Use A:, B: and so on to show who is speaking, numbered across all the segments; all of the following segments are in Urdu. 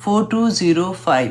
A: 4205।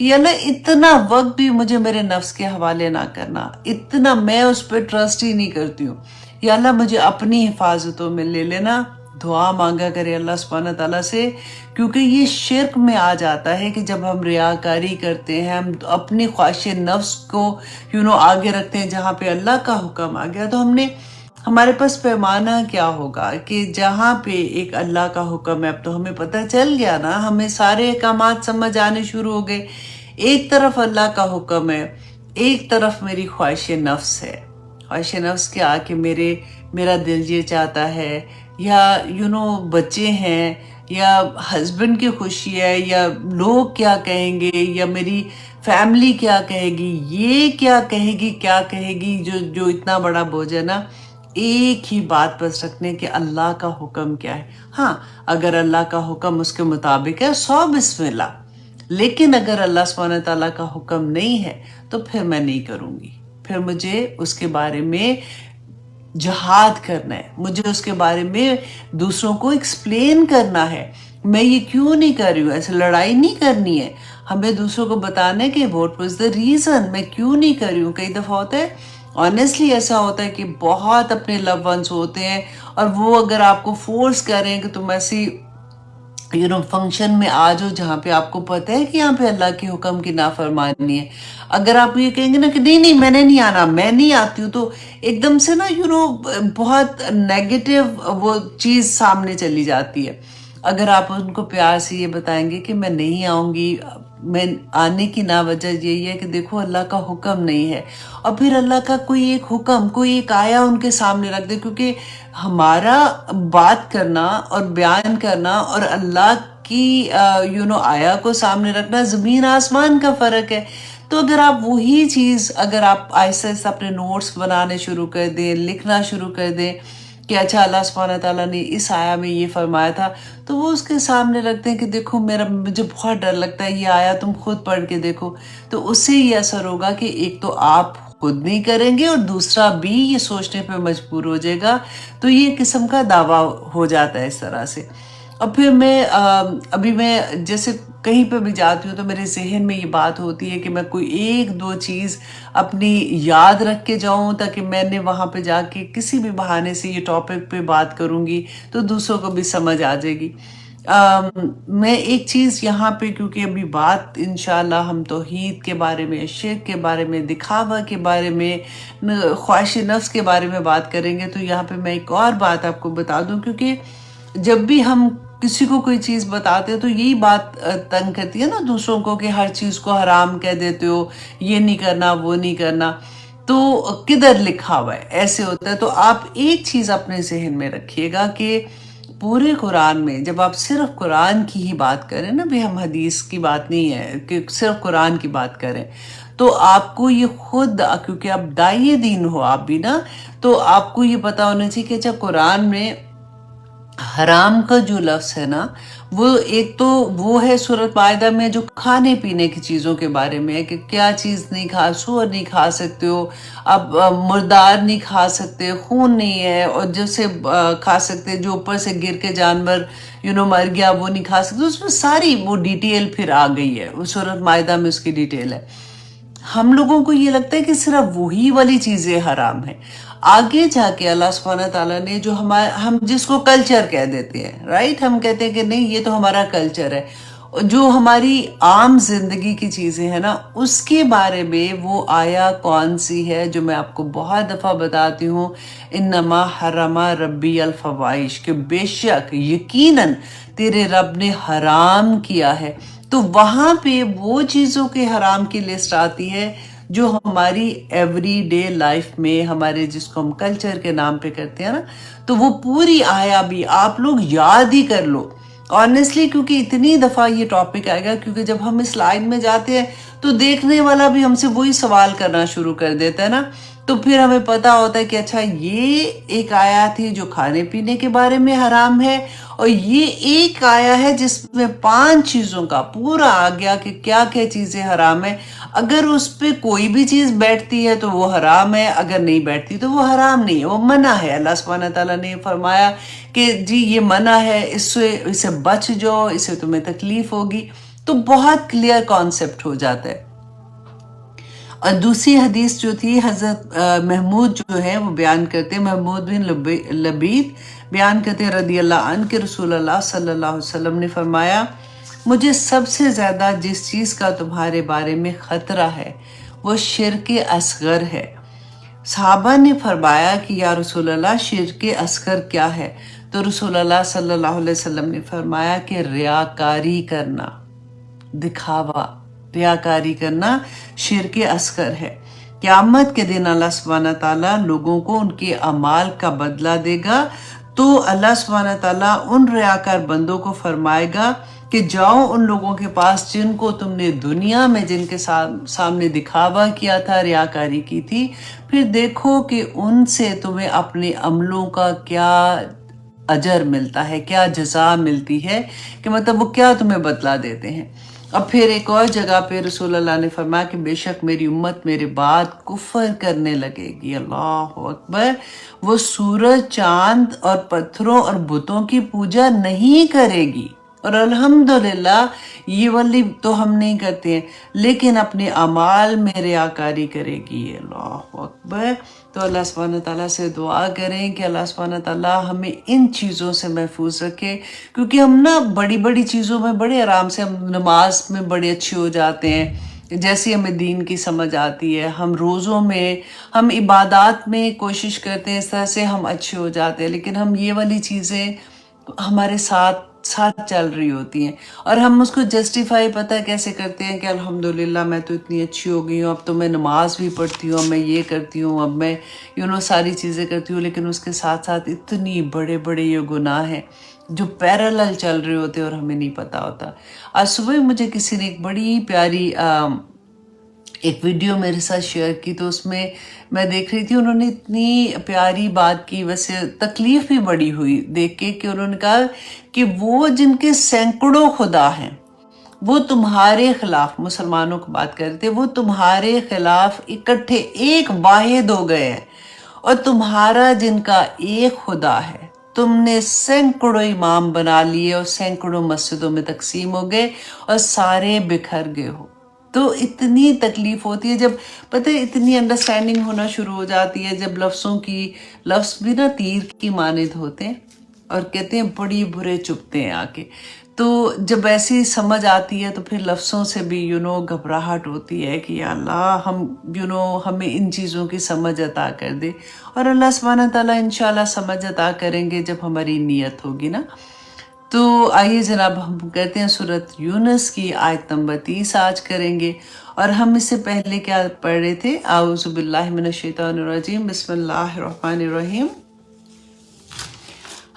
A: کہ اللہ اتنا وقت بھی مجھے میرے نفس کے حوالے نہ کرنا، اتنا میں اس پہ ٹرسٹ ہی نہیں کرتی ہوں. یا اللہ مجھے اپنی حفاظتوں میں لے لینا. دعا مانگا کرے اللہ سبحانہ تعالیٰ سے، کیونکہ یہ شرک میں آ جاتا ہے کہ جب ہم ریاکاری کرتے ہیں، ہم اپنی خواہش نفس کو آگے رکھتے ہیں جہاں پہ اللہ کا حکم آ گیا، تو ہمارے پاس پیمانہ کیا ہوگا کہ جہاں پہ ایک اللہ کا حکم ہے. اب تو ہمیں پتہ چل گیا نا، ہمیں سارے احکامات سمجھ آنے شروع ہو گئے. ایک طرف اللہ کا حکم ہے، ایک طرف میری خواہش نفس ہے. خواہش نفس کیا کہ میرا دل یہ چاہتا ہے، یا بچے ہیں، یا ہسبینڈ کی خوشی ہے، یا لوگ کیا کہیں گے، یا میری فیملی کیا کہے گی، یہ کیا کہے گی، جو اتنا بڑا بوجھ ہے نا. ایک ہی بات بس رکھنے کہ اللہ کا حکم کیا ہے. ہاں، اگر اللہ کا حکم اس کے مطابق ہے 100 بسم اللہ، لیکن اگر اللہ سبحانہ تعالیٰ کا حکم نہیں ہے تو پھر میں نہیں کروں گی. پھر مجھے اس کے بارے میں جہاد کرنا ہے، مجھے اس کے بارے میں دوسروں کو ایکسپلین کرنا ہے. میں یہ کیوں نہیں کر رہی ہوں، ایسے لڑائی نہیں کرنی ہے. ہمیں دوسروں کو بتانا ہے کہ what was the reason، میں کیوں نہیں کر رہی ہوں. کئی دفعہ ہوتا ہے آنیسٹلی ایسا ہوتا ہے کہ بہت اپنے لو ونس ہوتے ہیں، اور وہ اگر آپ کو فورس کریں کہ تم ایسی فنکشن میں آ جاؤ جہاں پہ آپ کو پتہ ہے کہ یہاں پہ اللہ کے حکم کی نافرمانی ہے، اگر آپ یہ کہیں گے نا کہ نہیں میں نے نہیں آنا، میں نہیں آتی ہوں، تو ایک دم سے نا بہت نیگیٹو وہ چیز سامنے چلی جاتی ہے. اگر آپ ان کو پیار سے یہ بتائیں گے کہ میں نہیں آؤں گی، میں آنے کی نہ وجہ یہی ہے کہ دیکھو اللہ کا حکم نہیں ہے، اور پھر اللہ کا کوئی ایک حکم، کوئی ایک آیا ان کے سامنے رکھ دے. کیونکہ ہمارا بات کرنا اور بیان کرنا اور اللہ کی آیا کو سامنے رکھنا زمین آسمان کا فرق ہے. تو اگر آپ وہی چیز اگر آپ آہستہ آہستہ اپنے نوٹس بنانے شروع کر دیں، لکھنا شروع کر دیں کہ اچھا اللہ سبحانہ تعالیٰ نے اس آیا میں یہ فرمایا تھا، تو وہ اس کے سامنے رکھتے ہیں کہ دیکھو مجھے بہت ڈر لگتا ہے، یہ آیا تم خود پڑھ کے دیکھو. تو اس سے یہ اثر ہوگا کہ ایک تو آپ خود نہیں کریں گے، اور دوسرا بھی یہ سوچنے پہ مجبور ہو جائے گا. تو یہ قسم کا دعویٰ ہو جاتا ہے اس طرح سے. اور پھر ابھی میں جیسے کہیں پہ بھی جاتی ہوں تو میرے ذہن میں یہ بات ہوتی ہے کہ میں کوئی ایک دو چیز اپنی یاد رکھ کے جاؤں، تاکہ میں نے وہاں پہ جا کے کسی بھی بہانے سے یہ ٹاپک پہ بات کروں گی تو دوسروں کو بھی سمجھ آ جائے گی. میں ایک چیز یہاں پہ، کیونکہ ابھی بات انشاءاللہ ہم توحید کے بارے میں، شرک کے بارے میں، دکھاوا کے بارے میں، خواہش نفس کے بارے میں بات کریں گے، تو یہاں پہ میں ایک اور بات آپ کو بتا دوں. کیونکہ جب بھی ہم کسی کو کوئی چیز بتاتے تو یہی بات تنگ کرتی ہے نا دوسروں کو کہ ہر چیز کو حرام کہہ دیتے ہو، یہ نہیں کرنا وہ نہیں کرنا. تو کدھر لکھا ہوا ہے؟ ایسے ہوتا ہے. تو آپ ایک چیز اپنے ذہن میں رکھیے گا کہ پورے قرآن میں جب آپ صرف قرآن کی ہی بات کریں نا، بھی ہم حدیث کی بات نہیں ہے کہ صرف قرآن کی بات کریں، تو آپ کو یہ خود، کیونکہ آپ داعی دین ہو آپ بھی نا، تو آپ کو یہ پتا ہونا چاہیے کہ اچھا قرآن میں حرام کا جو لفظ ہے نا، وہ ایک تو وہ ہے سورۃ مائدہ میں جو کھانے پینے کی چیزوں کے بارے میں ہے کہ کیا چیز نہیں سور نہیں کھا سکتے ہو، اب مردار نہیں کھا سکتے، خون نہیں ہے، اور جیسے کھا سکتے جو اوپر سے گر کے جانور مر گیا وہ نہیں کھا سکتے. اس میں ساری وہ ڈیٹیل پھر آ گئی ہے، وہ سورۃ مائدہ میں اس کی ڈیٹیل ہے. ہم لوگوں کو یہ لگتا ہے کہ صرف وہی والی چیزیں حرام ہیں. آگے جا کے اللہ سبحانہ تعالیٰ نے جو ہم جس کو کلچر کہہ دیتے ہیں، رائٹ، ہم کہتے ہیں کہ نہیں یہ تو ہمارا کلچر ہے، جو ہماری عام زندگی کی چیزیں ہیں نا، اس کے بارے میں وہ آیا کون سی ہے جو میں آپ کو بہت دفعہ بتاتی ہوں، انما حرم ربی الفواحش، کہ بے شک یقیناً تیرے رب نے حرام کیا ہے. تو وہاں پہ وہ چیزوں کے حرام کی لسٹ آتی ہے جو ہماری ایوری ڈے لائف میں ہمارے، جس کو ہم کلچر کے نام پہ کرتے ہیں نا، تو وہ پوری آیا بھی آپ لوگ یاد ہی کر لو آنیسٹلی. کیونکہ اتنی دفعہ یہ ٹاپک آئے گا، کیونکہ جب ہم اس لائن میں جاتے ہیں تو دیکھنے والا بھی ہم سے وہی سوال کرنا شروع کر دیتا ہے نا. تو پھر ہمیں پتا ہوتا ہے کہ اچھا یہ ایک آیا تھی جو کھانے پینے کے بارے میں حرام ہے، اور یہ ایک آیا ہے جس میں 5 چیزوں کا پورا آ گیا کہ کیا کیا چیزیں حرام ہیں. اگر اس پہ کوئی بھی چیز بیٹھتی ہے تو وہ حرام ہے، اگر نہیں بیٹھتی تو وہ حرام نہیں ہے، وہ منع ہے. اللہ سبحانہ تعالیٰ نے فرمایا کہ جی یہ منع ہے، اسے بچ جاؤ، اس سے تمہیں تکلیف ہوگی. تو بہت کلیئر کانسیپٹ ہو جاتا ہے۔ اور دوسری حدیث جو تھی حضرت محمود جو ہے وہ بیان کرتے ہیں، محمود بن لبید بیان کرتے ہیں رضی اللہ عنہ کہ رسول اللہ صلی اللہ علیہ وسلم نے فرمایا مجھے سب سے زیادہ جس چیز کا تمہارے بارے میں خطرہ ہے وہ شرک اصغر ہے۔ صحابہ نے فرمایا کہ یا رسول اللہ شرک اصغر کیا ہے؟ تو رسول اللہ صلی اللہ علیہ وسلم نے فرمایا کہ ریاکاری کرنا، دکھاوا، ریاکاری کرنا شرک اصغر ہے۔ قیامت کے دن اللہ سبحانہ تعالیٰ لوگوں کو ان کے اعمال کا بدلہ دے گا، تو اللہ سبحانہ تعالیٰ ان ریاکار بندوں کو فرمائے گا کہ جاؤ ان لوگوں کے پاس جن کو تم نے دنیا میں جن کے سامنے دکھاوا کیا تھا، ریاکاری کی تھی، پھر دیکھو کہ ان سے تمہیں اپنے عملوں کا کیا اجر ملتا ہے، کیا جزا ملتی ہے، کہ مطلب وہ کیا تمہیں بدلہ دیتے ہیں۔ اب پھر ایک اور جگہ پہ رسول اللہ نے فرمایا کہ بے شک میری امت میرے بعد کفر کرنے لگے گی، اللہ اکبر، وہ سورج، چاند اور پتھروں اور بتوں کی پوجا نہیں کرے گی، اور الحمدللہ یہ والی تو ہم نہیں کرتے ہیں، لیکن اپنے اعمال میں ریاکاری کرے گی، اللہ اکبر۔ تو اللہ سبحانہ تعالیٰ سے دعا کریں کہ اللہ سبحانہ تعالیٰ ہمیں ان چیزوں سے محفوظ رکھے، کیونکہ ہم نا بڑی بڑی چیزوں میں بڑے آرام سے، ہم نماز میں بڑے اچھے ہو جاتے ہیں، جیسی ہمیں دین کی سمجھ آتی ہے، ہم روزوں میں، ہم عبادات میں کوشش کرتے ہیں، اس طرح سے ہم اچھے ہو جاتے ہیں، لیکن ہم یہ والی چیزیں ہمارے ساتھ چل رہی ہوتی ہیں، اور ہم اس کو جسٹیفائی پتہ کیسے کرتے ہیں کہ الحمدللہ میں تو اتنی اچھی ہو گئی ہوں، اب تو میں نماز بھی پڑھتی ہوں، اب میں یہ کرتی ہوں، اب میں ساری چیزیں کرتی ہوں، لیکن اس کے ساتھ ساتھ اتنی بڑے بڑے یہ گناہ ہیں جو پیرالل چل رہے ہوتے ہیں اور ہمیں نہیں پتہ ہوتا۔ آج صبح مجھے کسی نے ایک بڑی پیاری ایک ویڈیو میرے ساتھ شیئر کی، تو اس میں میں دیکھ رہی تھی، انہوں نے اتنی پیاری بات کی، ویسے تکلیف بھی بڑی ہوئی دیکھ کے، کہ انہوں نے کہا کہ وہ جن کے سینکڑوں خدا ہیں وہ تمہارے خلاف، مسلمانوں کو بات کر رہے تھے، وہ تمہارے خلاف اکٹھے ایک واحد ہو گئے ہیں، اور تمہارا جن کا ایک خدا ہے تم نے سینکڑوں امام بنا لیے اور سینکڑوں مسجدوں میں تقسیم ہو گئے اور سارے بکھر گئے ہو۔ تو اتنی تکلیف ہوتی ہے جب پتہ ہے اتنی انڈرسٹینڈنگ ہونا شروع ہو جاتی ہے، جب لفظ بھی نا تیر کی مانند ہوتے ہیں، اور کہتے ہیں بڑی برے چبھتے ہیں آ کے، تو جب ایسی سمجھ آتی ہے تو پھر لفظوں سے بھی گھبراہٹ ہوتی ہے کہ یا اللہ ہم ہمیں ان چیزوں کی سمجھ عطا کر دے، اور اللہ سبحانہ تعالیٰ انشاءاللہ سمجھ عطا کریں گے جب ہماری نیت ہوگی نا۔ تو آئیے جناب ہم کہتے ہیں سورۃ یونس کی آیت نمبر 30 آج کریں گے، اور ہم اس سے پہلے کیا پڑھ رہے تھے؟ اعوذ باللہ من الشیطان الرجیم، بسم اللہ الرحمن الرحیم۔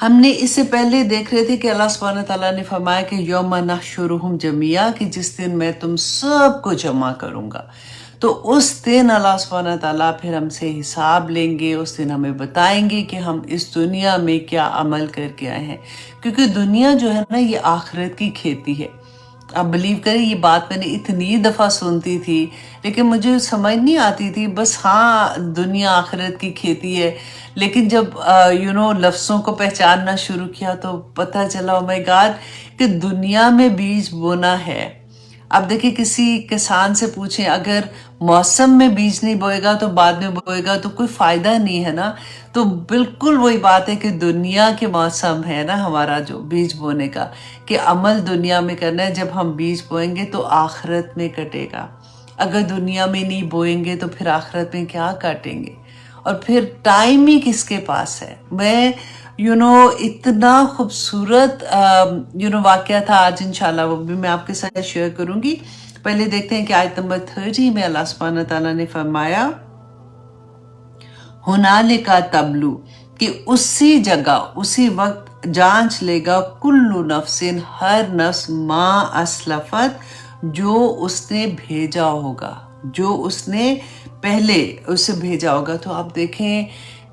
A: ہم نے اس سے پہلے دیکھ رہے تھے کہ اللہ سبحانہ تعالیٰ نے فرمایا کہ یوم نحشرہم جمیعا، کہ جس دن میں تم سب کو جمع کروں گا، تو اس دن اللہ سبحانہ تعالیٰ پھر ہم سے حساب لیں گے، اس دن ہمیں بتائیں گے کہ ہم اس دنیا میں کیا عمل کر کے آئے ہیں، کیونکہ دنیا جو ہے نا یہ آخرت کی کھیتی ہے۔ آپ بلیو کریں، یہ بات میں نے اتنی دفعہ سنتی تھی لیکن مجھے سمجھ نہیں آتی تھی، بس ہاں دنیا آخرت کی کھیتی ہے، لیکن جب لفظوں کو پہچاننا شروع کیا تو پتہ چلا او مائی گاڈ کہ دنیا میں بیج بونا ہے۔ اب دیکھیں کسی کسان سے پوچھیں، اگر موسم میں بیج نہیں بوئے گا تو بعد میں بوئے گا تو کوئی فائدہ نہیں ہے نا، تو بالکل وہی بات ہے کہ دنیا کے موسم ہے نا ہمارا جو بیج بونے کا، کہ عمل دنیا میں کرنا ہے، جب ہم بیج بوئیں گے تو آخرت میں کٹے گا، اگر دنیا میں نہیں بوئیں گے تو پھر آخرت میں کیا کاٹیں گے، اور پھر ٹائم ہی کس کے پاس ہے۔ میں اتنا خوبصورت واقعہ تھا آج، انشاءاللہ وہ بھی میں آپ کے ساتھ شیئر کروں گی۔ پہلے دیکھتے ہیں کہ آیت نمبر 30 میں اللہ سبحانہ تعالیٰ نے فرمایا ہنالک تبلو، کہ اسی جگہ اسی وقت جانچ لے گا کل نفس، ہر نفس، ما اسلفت، جو اس نے بھیجا ہوگا، جو اس نے پہلے اسے بھیجا ہوگا۔ تو آپ دیکھیں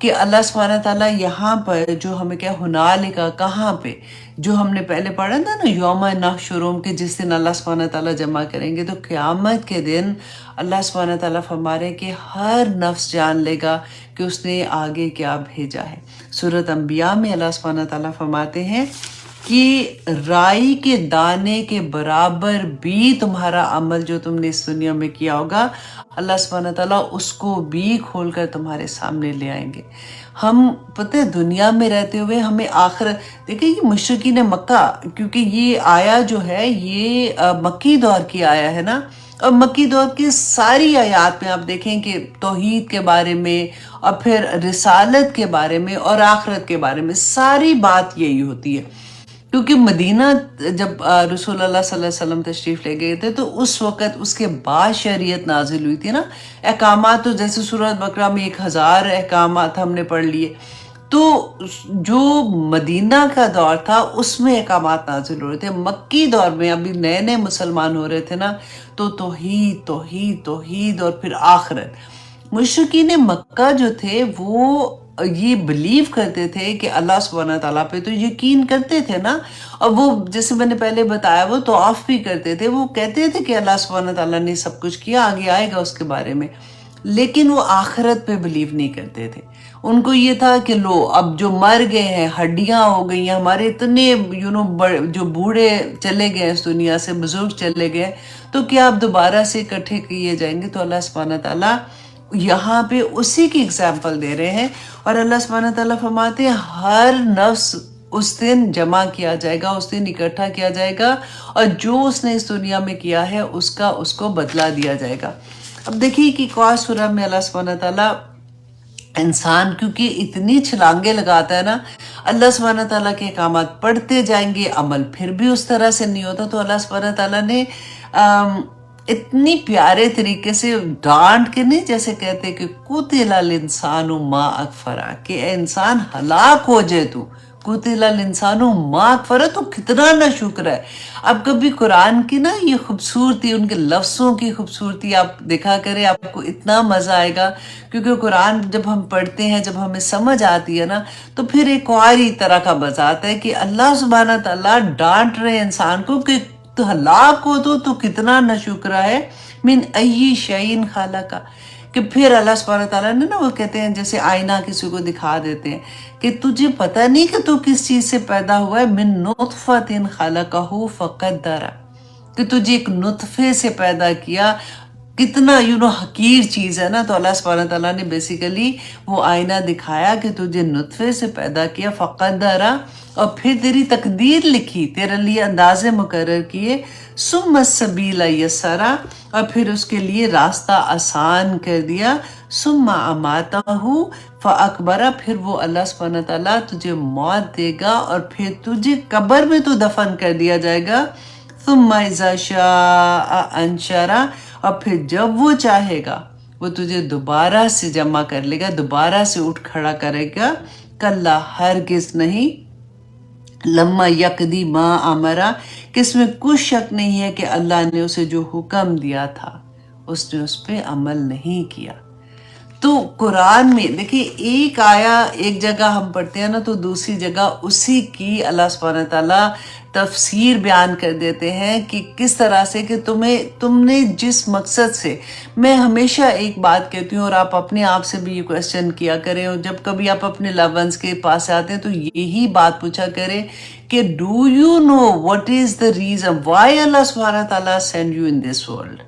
A: کہ اللہ سبحانہ تعالیٰ یہاں پر جو ہمیں کیا ہنالک، کہاں پہ جو ہم نے پہلے پڑھا تھا نا یوم نحشرہم، کہ جس دن اللہ سبحانہ تعالیٰ جمع کریں گے، تو قیامت کے دن اللہ سبحانہ تعالیٰ فرما رہے ہیں کہ ہر نفس جان لے گا کہ اس نے آگے کیا بھیجا ہے۔ سورۃ انبیاء میں اللہ سبحانہ تعالیٰ فرماتے ہیں کہ رائی کے دانے کے برابر بھی تمہارا عمل جو تم نے اس دنیا میں کیا ہوگا اللہ سبحانہ تعالیٰ اس کو بھی کھول کر تمہارے سامنے لے آئیں گے. ہم پتہ ہے دنیا میں رہتے ہوئے ہمیں آخرت دیکھیں یہ مشرکین مکہ، کیونکہ یہ آیا جو ہے یہ مکی دور کی آیا ہے نا، اور مکی دور کی ساری آیات میں آپ دیکھیں کہ توحید کے بارے میں اور پھر رسالت کے بارے میں اور آخرت کے بارے میں ساری بات یہی ہوتی ہے. کیونکہ مدینہ جب رسول اللہ صلی اللہ علیہ وسلم تشریف لے گئے تھے تو اس وقت اس کے بعد شریعت نازل ہوئی تھی نا. احکامات تو جیسے سورۃ بقرہ میں 1000 احکامات ہم نے پڑھ لیے، تو جو مدینہ کا دور تھا اس میں احکامات نازل ہو رہے تھے. مکی دور میں ابھی نئے نئے مسلمان ہو رہے تھے نا، تو توحید توحید توحید اور پھر آخرت. مشرکین مکہ جو تھے وہ یہ بلیو کرتے تھے کہ اللہ سبحانہ تعالیٰ پہ تو یقین کرتے تھے نا، اور وہ جیسے میں نے پہلے بتایا وہ طواف بھی کرتے تھے، وہ کہتے تھے کہ اللہ سبحانہ تعالیٰ نے سب کچھ کیا، آگے آئے گا اس کے بارے میں، لیکن وہ آخرت پہ بلیو نہیں کرتے تھے. ان کو یہ تھا کہ لو اب جو مر گئے ہیں ہڈیاں ہو گئی ہیں ہمارے اتنے جو بوڑھے چلے گئے ہیں اس دنیا سے، بزرگ چلے گئے، تو کیا اب دوبارہ سے اکٹھے کیے جائیں گے؟ تو اللہ سبحانہ تعالیٰ یہاں پہ اسی کی اگزامپل دے رہے ہیں، اور اللہ سبحانہ تعالیٰ فرماتے ہیں ہر نفس اس دن جمع کیا جائے گا، اس دن اکٹھا کیا جائے گا، اور جو اس نے اس دنیا میں کیا ہے اس کا اس کو بدلہ دیا جائے گا. اب دیکھیے کہ قاف سورہ میں اللہ سبحانہ تعالیٰ انسان کیونکہ اتنی چھلانگیں لگاتا ہے نا، اللہ سبحانہ تعالیٰ کے احکامات پڑھتے جائیں گے، عمل پھر بھی اس طرح سے نہیں ہوتا، تو اللہ سبحانہ تعالیٰ نے اتنی پیارے طریقے سے ڈانٹ کے نہیں، جیسے کہتے کہ قتل الانسان ما اکفرا، کہ اے انسان ہلاک ہو جائے تو، قتل الانسان ما اکفرا، تو کتنا نہ شکر ہے. اب کبھی قرآن کی نا یہ خوبصورتی، ان کے لفظوں کی خوبصورتی آپ دیکھا کریں، آپ کو اتنا مزہ آئے گا، کیونکہ قرآن جب ہم پڑھتے ہیں، جب ہمیں سمجھ آتی ہے نا، تو پھر ایک اور ہی طرح کا مزہ آتا ہے کہ اللہ سبحانہ تعالیٰ ڈانٹ رہے انسان کو کہ تو ہلاک ہو تو کتنا نہ شکر ہے. من ای شعین خالقہ، کہ پھر اللہ سبحانہ تعالیٰ نے نا وہ کہتے ہیں جیسے آئینہ کسی کو دکھا دیتے ہیں کہ تجھے پتہ نہیں کہ تو کس چیز سے پیدا ہوا ہے. من نطفۃ خلقہ فقدر، کہ تجھے ایک نطفے سے پیدا کیا، کتنا حقیر چیز ہے نا. تو اللہ سبحانہ تعالیٰ نے بیسیکلی وہ آئینہ دکھایا کہ تجھے نطفے سے پیدا کیا، فقدرا، اور پھر تیری تقدیر لکھی، تیرے لیے اندازے مقرر کیے، ثم السبیل یسرا، اور پھر اس کے لیے راستہ آسان کر دیا، ثم اماتہ فاکبرا، پھر وہ اللہ سبحانہ تعالیٰ تجھے موت دے گا اور پھر تجھے قبر میں تو دفن کر دیا جائے گا. ثم اذا شاء انشرا، اور پھر جب وہ چاہے گا وہ تجھے دوبارہ سے جمع کر لے گا، دوبارہ سے اٹھ کھڑا کرے گا. کلا، ہرگز نہیں، لما یقدی ما امرا، کہ اس میں کچھ شک نہیں ہے کہ اللہ نے اسے جو حکم دیا تھا اس نے اس پہ عمل نہیں کیا. تو قرآن میں دیکھیں ایک آیا ایک جگہ ہم پڑھتے ہیں نا، تو دوسری جگہ اسی کی اللہ سبحانہ تعالیٰ تفسیر بیان کر دیتے ہیں کہ کس طرح سے کہ تم نے جس مقصد سے، میں ہمیشہ ایک بات کہتی ہوں اور آپ اپنے آپ سے بھی یہ کویسچن کیا کریں، اور جب کبھی آپ اپنے لو ونس کے پاس آتے ہیں تو یہی بات پوچھا کریں کہ do you know what is the reason why Allah سبحانہ تعالیٰ send you in this world.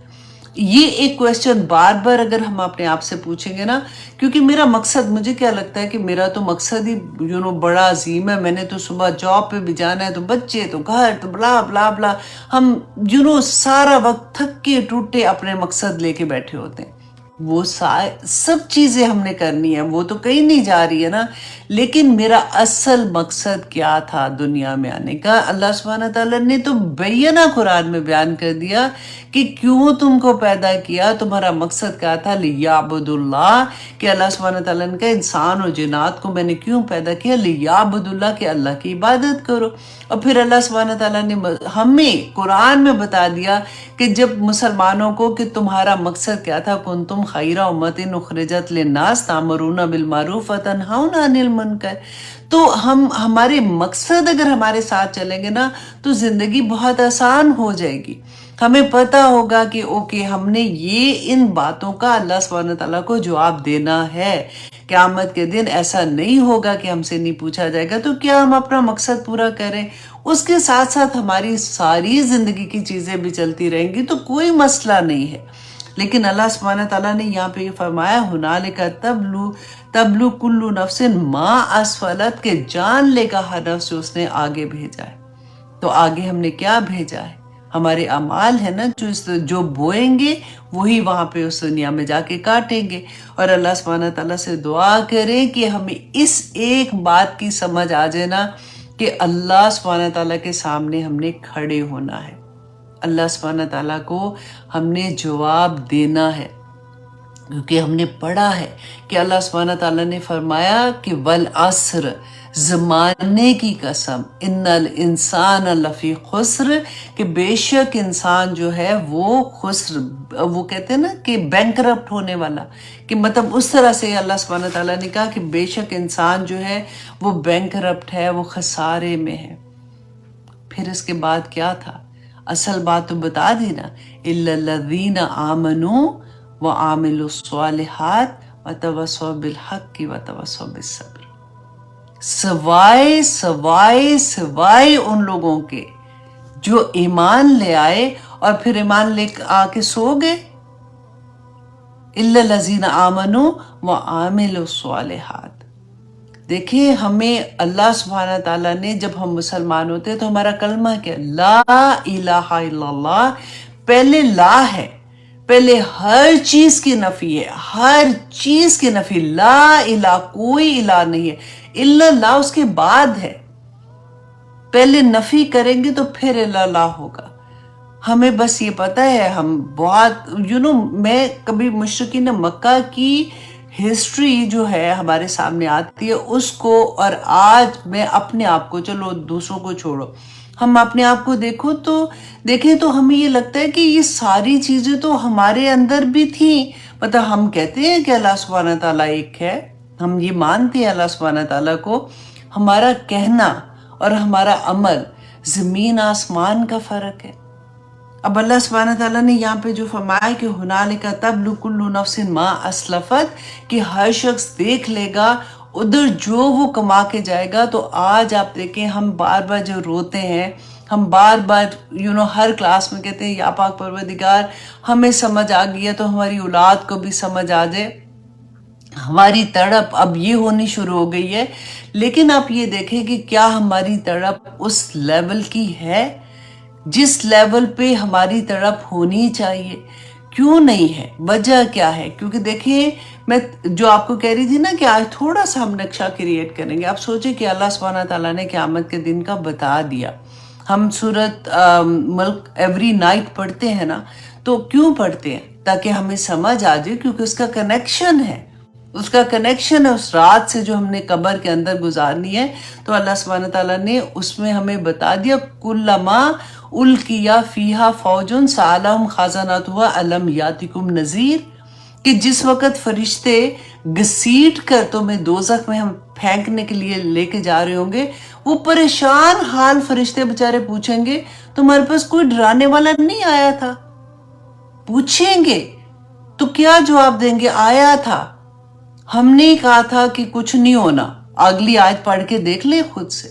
A: یہ ایک کویسچن بار بار اگر ہم اپنے آپ سے پوچھیں گے نا، کیونکہ میرا مقصد، مجھے کیا لگتا ہے کہ میرا تو مقصد ہی بڑا عظیم ہے. میں نے تو صبح جاب پہ بھی جانا ہے، تو بچے، تو گھر، تو بلا بلا بلا، ہم سارا وقت تھکے ٹوٹے اپنے مقصد لے کے بیٹھے ہوتے ہیں. وہ سب چیزیں ہم نے کرنی ہے، وہ تو کہیں نہیں جا رہی ہے نا. لیکن میرا اصل مقصد کیا تھا دنیا میں آنے کا، اللہ سبحانہ تعالیٰ نے تو بینہ قرآن میں بیان کر دیا کہ کیوں تم کو پیدا کیا، تمہارا مقصد کیا تھا. لیعبدوا اللہ، کہ اللہ سبحانہ تعالیٰ نے کہا انسان اور جنات کو میں نے کیوں پیدا کیا، لیعبدوا اللہ، کہ اللہ کی عبادت کرو. اور پھر اللہ سبحانہ تعالیٰ نے ہمیں قرآن میں بتا دیا کہ جب مسلمانوں کو کہ تمہارا مقصد کیا تھا، کنتم خیر امۃ اخرجت للناس تأمرون بالمعروف وتنہون عن المنکر. تو ہمارے مقصد اگر ہمارے ساتھ چلیں گے نا تو زندگی بہت آسان ہو جائے گی. ہمیں پتہ ہوگا کہ اوکے ہم نے یہ ان باتوں کا اللہ سبحانہ تعالیٰ کو جواب دینا ہے، قیامت کے دن ایسا نہیں ہوگا کہ ہم سے نہیں پوچھا جائے گا، تو کیا ہم اپنا مقصد پورا کریں؟ اس کے ساتھ ساتھ ہماری ساری زندگی کی چیزیں بھی چلتی رہیں گی تو کوئی مسئلہ نہیں ہے۔ لیکن اللہ سبحانہ تعالیٰ نے یہاں پہ یہ فرمایا ہنالک تبلو کلو نفس ما اسفلت، کہ جان لے گا ہر نفس جو اس نے آگے بھیجا ہے۔ تو آگے ہم نے کیا بھیجا ہے؟ ہمارے اعمال ہے نا، جو بوئیں گے وہی وہاں پہ اس دنیا میں جا کے کاٹیں گے۔ اور اللہ سبحانہ تعالیٰ سے دعا کریں کہ ہمیں اس ایک بات کی سمجھ آ جائے نا کہ اللہ سبحانہ تعالیٰ کے سامنے ہم نے کھڑے ہونا ہے، اللہ سبحانہ تعالیٰ کو ہم نے جواب دینا ہے، کیونکہ ہم نے پڑھا ہے کہ اللہ سبحانہ تعالیٰ نے فرمایا کہ والعصر، زمانے کی قسم، ان الانسان لفی خسر، کہ بے شک انسان جو ہے وہ خسر، وہ کہتے ہیں نا کہ بینکرپٹ ہونے والا، کہ مطلب اس طرح سے اللہ سبحانہ تعالیٰ نے کہا کہ بے شک انسان جو ہے وہ بینکرپٹ ہے، وہ خسارے میں ہے۔ پھر اس کے بعد کیا تھا؟ اصل بات تو بتا دی نا، الا الذین آمنوا وعملوا الصالحات وتواصوا بالحق وتواصوا بالصبر، سوائے ان لوگوں کے جو ایمان لے آئے اور پھر ایمان لے آ کے سو گئے۔ الا الذین آمنوا وعملوا الصالحات، دیکھیں ہمیں اللہ سبحانہ تعالیٰ نے، جب ہم مسلمان ہوتے ہیں تو ہمارا کلمہ کیا؟ لا الہ الا اللہ، پہلے لا ہے، پہلے ہر چیز کی نفی ہے، ہر چیز کی نفی، لا الہ، کوئی الہ نہیں ہے، الا اللہ اس کے بعد ہے۔ پہلے نفی کریں گے تو پھر الا اللہ ہوگا۔ ہمیں بس یہ پتہ ہے، ہم بہت میں کبھی مشرکین مکہ کی ہسٹری جو ہے ہمارے سامنے آتی ہے اس کو، اور آج میں اپنے آپ کو، چلو دوسروں کو چھوڑو، ہم اپنے آپ کو دیکھیں تو ہمیں یہ لگتا ہے کہ یہ ساری چیزیں تو ہمارے اندر بھی تھیں۔ مطلب ہم کہتے ہیں کہ اللہ سبحانہ تعالیٰ ایک ہے، ہم یہ مانتے ہیں اللہ سبحانہ تعالیٰ کو، ہمارا کہنا اور ہمارا عمل زمین آسمان کا فرق ہے۔ اب اللہ سبحانہ تعالیٰ نے یہاں پہ جو فرمایا کہ ہنالک تبلو کلو نفس ما اسلفت، کہ ہر شخص دیکھ لے گا ادھر جو وہ کما کے جائے گا۔ تو آج آپ دیکھیں ہم بار بار جو روتے ہیں، ہم بار بار ہر کلاس میں کہتے ہیں یا پاک پروردگار ہمیں سمجھ آ گئی ہے تو ہماری اولاد کو بھی سمجھ آ جائے۔ ہماری تڑپ اب یہ ہونی شروع ہو گئی ہے، لیکن آپ یہ دیکھیں کہ کیا ہماری تڑپ اس لیول کی ہے جس لیول پہ ہماری تڑپ ہونی چاہیے؟ کیوں نہیں ہے؟ وجہ کیا ہے؟ کیونکہ دیکھیں میں جو آپ کو کہہ رہی تھی نا کہ آج تھوڑا سا ہم نقشہ کریٹ کریں گے۔ آپ سوچیں کہ اللہ سبحانہ تعالیٰ نے قیامت کے دن کا بتا دیا۔ ہم سورت ملک ایوری نائٹ پڑھتے ہیں نا، تو کیوں پڑھتے ہیں؟ تاکہ ہمیں سمجھ آ جائے، کیونکہ اس کا کنیکشن ہے، اس رات سے جو ہم نے قبر کے اندر گزارنی ہے۔ تو اللہ سبحانہ تعالیٰ نے اس میں ہمیں بتا دیا کلما القیا فیہا فوج سألہم خزنتہا الم یاتکم نذیر، کہ جس وقت فرشتے گھسیٹ کر تمہیں دوزخ میں ہم پھینکنے کے لیے لے کے جا رہے ہوں گے، وہ پریشان حال فرشتے بےچارے پوچھیں گے تمہارے پاس کوئی ڈرانے والا نہیں آیا تھا؟ پوچھیں گے تو کیا جواب دیں گے؟ آیا تھا، ہم نے کہا تھا کہ کچھ نہیں ہونا۔ اگلی آیت پڑھ کے دیکھ لیں خود سے۔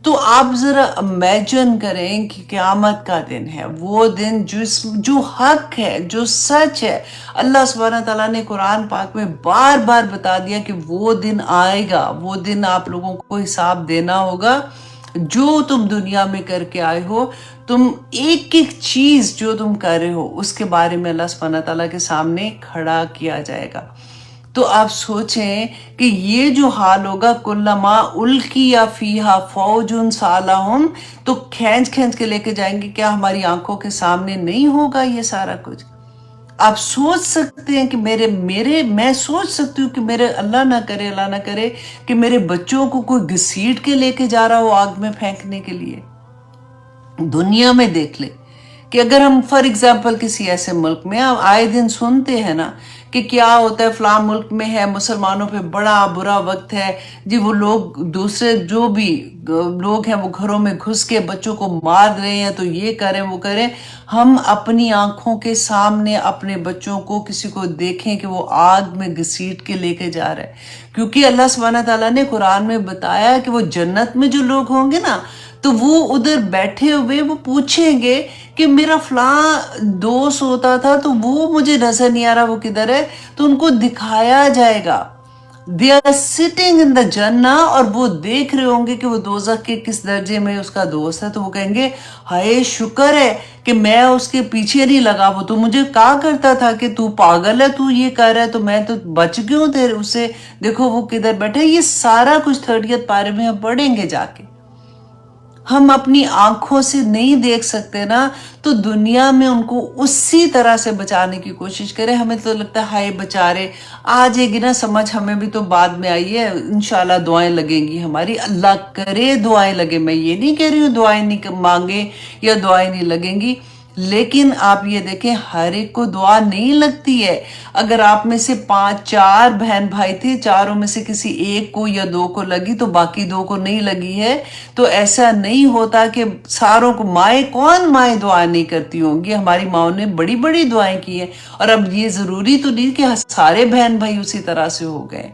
A: تو آپ ذرا امیجن کریں کہ قیامت کا دن ہے، وہ دن جو حق ہے، جو سچ ہے۔ اللہ سبحانہ تعالیٰ نے قرآن پاک میں بار بار بتا دیا کہ وہ دن آئے گا، وہ دن آپ لوگوں کو حساب دینا ہوگا۔ جو تم دنیا میں کر کے آئے ہو، تم ایک ایک چیز جو تم کر رہے ہو اس کے بارے میں اللہ سبحانہ تعالیٰ کے سامنے کھڑا کیا جائے گا۔ تو آپ سوچیں کہ یہ جو حال ہوگا کلما القیا فیہا فوج سألہم، تو کھینچ کے لے کے جائیں گے، کیا ہماری آنکھوں کے سامنے نہیں ہوگا یہ سارا کچھ؟ آپ سوچ سکتے ہیں کہ میں سوچ سکتی ہوں کہ میرے اللہ نہ کرے کہ میرے بچوں کو کوئی گھسیٹ کے لے کے جا رہا ہو آگ میں پھینکنے کے لیے۔ دنیا میں دیکھ لیں کہ اگر ہم فار ایگزامپل کسی ایسے ملک میں، ہم آئے دن سنتے ہیں نا کہ کیا ہوتا ہے فلاں ملک میں ہے، مسلمانوں پہ بڑا برا وقت ہے جی، وہ لوگ دوسرے جو بھی لوگ ہیں وہ گھروں میں گھس کے بچوں کو مار رہے ہیں، تو یہ کریں وہ کریں. ہم اپنی آنکھوں کے سامنے اپنے بچوں کو کسی کو دیکھیں کہ وہ آگ میں گھسیٹ کے لے کے جا رہا ہے. کیونکہ اللہ سبحانہ تعالیٰ نے قرآن میں بتایا کہ وہ جنت میں جو لوگ ہوں گے نا، تو وہ ادھر بیٹھے ہوئے وہ پوچھیں گے کہ میرا فلاں دوست ہوتا تھا تو وہ مجھے نظر نہیں آ رہا، وہ کدھر ہے؟ تو ان کو دکھایا جائے گا. دے آر سٹنگ ان دا جنہ، اور وہ دیکھ رہے ہوں گے کہ وہ دوزخ کے کس درجے میں اس کا دوست ہے. تو وہ کہیں گے ہائے شکر ہے کہ میں اس کے پیچھے نہیں لگا، وہ تو مجھے کہا کرتا تھا کہ تو پاگل ہے، تو یہ کر رہا ہے، تو میں تو بچ گیا ہوں تیرے اس سے. دیکھو وہ کدھر بیٹھے. یہ سارا کچھ 30 پارے میں ہم پڑھیں گے جا کے. ہم اپنی آنکھوں سے نہیں دیکھ سکتے نا، تو دنیا میں ان کو اسی طرح سے بچانے کی کوشش کریں. ہمیں تو لگتا ہے ہائے بچارے. آ جائے گی نا سمجھ، ہمیں بھی تو بعد میں آئی ہے، انشاءاللہ دعائیں لگیں گی ہماری. اللہ کرے دعائیں لگے، میں یہ نہیں کہہ رہی ہوں دعائیں نہیں مانگیں یا دعائیں نہیں لگیں گی، لیکن آپ یہ دیکھیں ہر ایک کو دعا نہیں لگتی ہے. اگر آپ میں سے 4 بہن بھائی تھے، چاروں میں سے کسی ایک کو یا 2 کو لگی تو باقی 2 کو نہیں لگی ہے. تو ایسا نہیں ہوتا کہ ساروں کو کون مائیں دعا نہیں کرتی ہوں گی. ہماری ماؤں نے بڑی بڑی دعائیں کی ہیں. اور اب یہ ضروری تو نہیں کہ سارے بہن بھائی اسی طرح سے ہو گئے.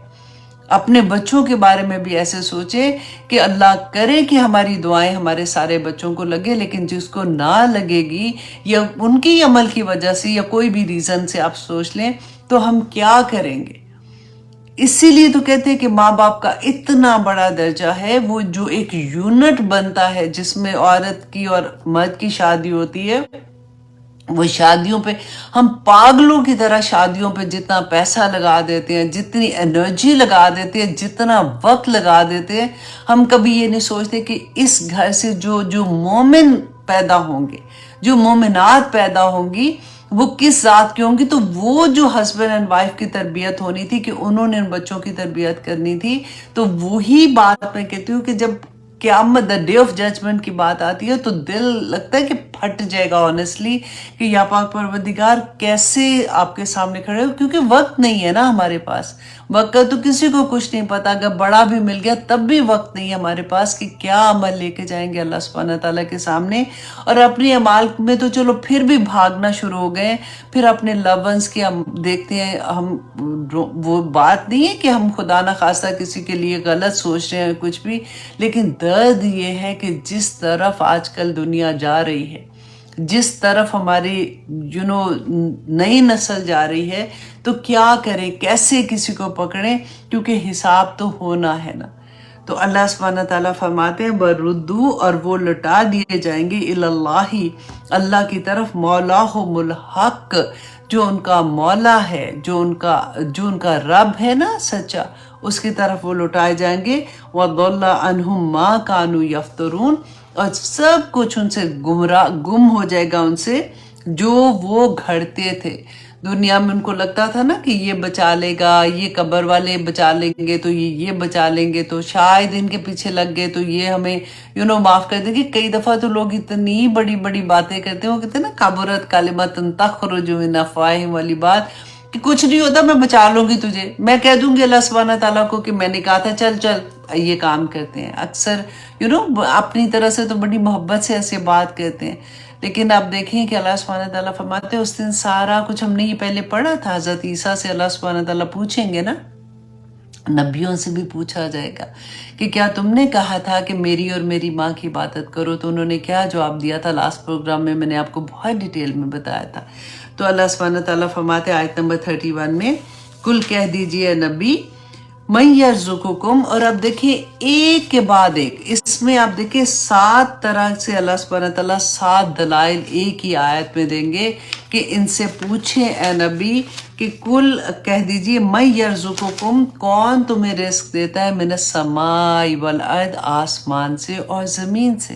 A: اپنے بچوں کے بارے میں بھی ایسے سوچیں کہ اللہ کرے کہ ہماری دعائیں ہمارے سارے بچوں کو لگے، لیکن جس کو نہ لگے گی یا ان کی عمل کی وجہ سے یا کوئی بھی ریزن سے آپ سوچ لیں تو ہم کیا کریں گے. اسی لیے تو کہتے ہیں کہ ماں باپ کا اتنا بڑا درجہ ہے، وہ جو ایک یونٹ بنتا ہے جس میں عورت کی اور مرد کی شادی ہوتی ہے، وہ شادیوں پہ ہم پاگلوں کی طرح شادیوں پہ جتنا پیسہ لگا دیتے ہیں، جتنی انرجی لگا دیتے ہیں، جتنا وقت لگا دیتے ہیں، ہم کبھی یہ نہیں سوچتے کہ اس گھر سے جو مومن پیدا ہوں گے، جو مومنات پیدا ہوں گی، وہ کس ذات کی ہوں گی. تو وہ جو ہسبینڈ اینڈ وائف کی تربیت ہونی تھی کہ انہوں نے ان بچوں کی تربیت کرنی تھی، تو وہی بات میں کہتی ہوں کہ جب قیامت دا ڈے آف ججمنٹ کی بات آتی ہے تو دل لگتا ہے کہ پھٹ جائے گا آنیسٹلی کہ یا پاک پروردگار کیسے آپ کے سامنے کھڑے ہو. کیونکہ وقت نہیں ہے نا ہمارے پاس. وقت کا تو کسی کو کچھ نہیں پتا، اگر بڑا بھی مل گیا تب بھی وقت نہیں ہے ہمارے پاس کہ کیا عمل لے کے جائیں گے اللہ سبحانہ تعالیٰ کے سامنے. اور اپنی اعمال میں تو چلو پھر بھی بھاگنا شروع ہو گئے. پھر اپنے لو ونس کے ہم دیکھتے ہیں، ہم وہ بات نہیں ہے کہ ہم خدا نہ خواستہ کسی کے لیے غلط سوچ رہے ہیں کچھ بھی، لیکن درد یہ ہے کہ جس طرف آج کل دنیا جا رہی ہے، جس طرف ہماری نئی نسل جا رہی ہے، تو کیا کریں، کیسے کسی کو پکڑیں، کیونکہ حساب تو ہونا ہے نا. تو اللہ سبحانہ تعالیٰ فرماتے ہیں بردو، اور وہ لٹا دیے جائیں گے اللہ، اللہ کی طرف، مولاہم الحق، جو ان کا مولا ہے، جو ان کا رب ہے نا سچا، اس کی طرف وہ لٹائے جائیں گے. وَضَلَّ عَنْهُمْ مَا كَانُوا يَفْتَرُونَ، اور سب کچھ ان سے گم ہو جائے گا ان سے جو وہ گھڑتے تھے. دنیا میں ان کو لگتا تھا نا کہ یہ بچا لے گا، یہ قبر والے بچا لیں گے، تو یہ بچا لیں گے، تو شاید ان کے پیچھے لگ گئے تو یہ ہمیں معاف کر دیں گے. کئی دفعہ تو لوگ اتنی بڑی بڑی باتیں کرتے ہیں، وہ کہتے ہیں نا کبرت کلمۃ تخرج من افواہہم والی بات، کہ کچھ نہیں ہوتا، میں بچا لوں گی تجھے، میں کہہ دوں گی اللہ سبحانہ تعالیٰ کو کہ میں نے کہا تھا، چل چل. یہ کام کرتے ہیں اکثر اپنی طرح سے تو بڑی محبت سے ایسے بات کہتے ہیں. لیکن آپ دیکھیں کہ اللہ سبحانہ تعالیٰ فرماتے ہیں اس دن سارا کچھ، ہم نے یہ پہلے پڑھا تھا، حضرت عیسیٰ سے اللہ سبحانہ تعالیٰ پوچھیں گے نا، نبیوں سے بھی پوچھا جائے گا کہ کیا تم نے کہا تھا کہ میری اور میری ماں کی عبادت کرو؟ تو انہوں نے کیا جواب دیا تھا؟ لاسٹ پروگرام میں نے آپ کو بہت ڈیٹیل میں بتایا تھا. تو اللہ سبحانہ تعالیٰ فرماتے ہیں آیت نمبر 31 میں، کل کہہ دیجئے نبی من یرزقکم، اور اب دیکھیں ایک کے بعد ایک، اس میں آپ دیکھیں 7 طرح سے اللہ سبحانہ تعالیٰ 7 دلائل ایک ہی آیت میں دیں گے کہ ان سے پوچھیں اے نبی کہ کل کہہ دیجئے من یرزقکم، کون تمہیں رزق دیتا ہے، من السماء والارض، آسمان سے اور زمین سے.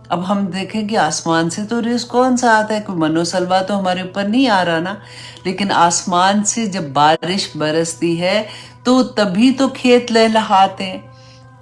A: اب ہم دیکھیں کہ آسمان سے تو رزق کون سا آتا ہے، کوئی منو سلوا تو ہمارے اوپر نہیں آ رہا نا، لیکن آسمان سے جب بارش برستی ہے تو تبھی تو کھیت لہلہاتے ہیں.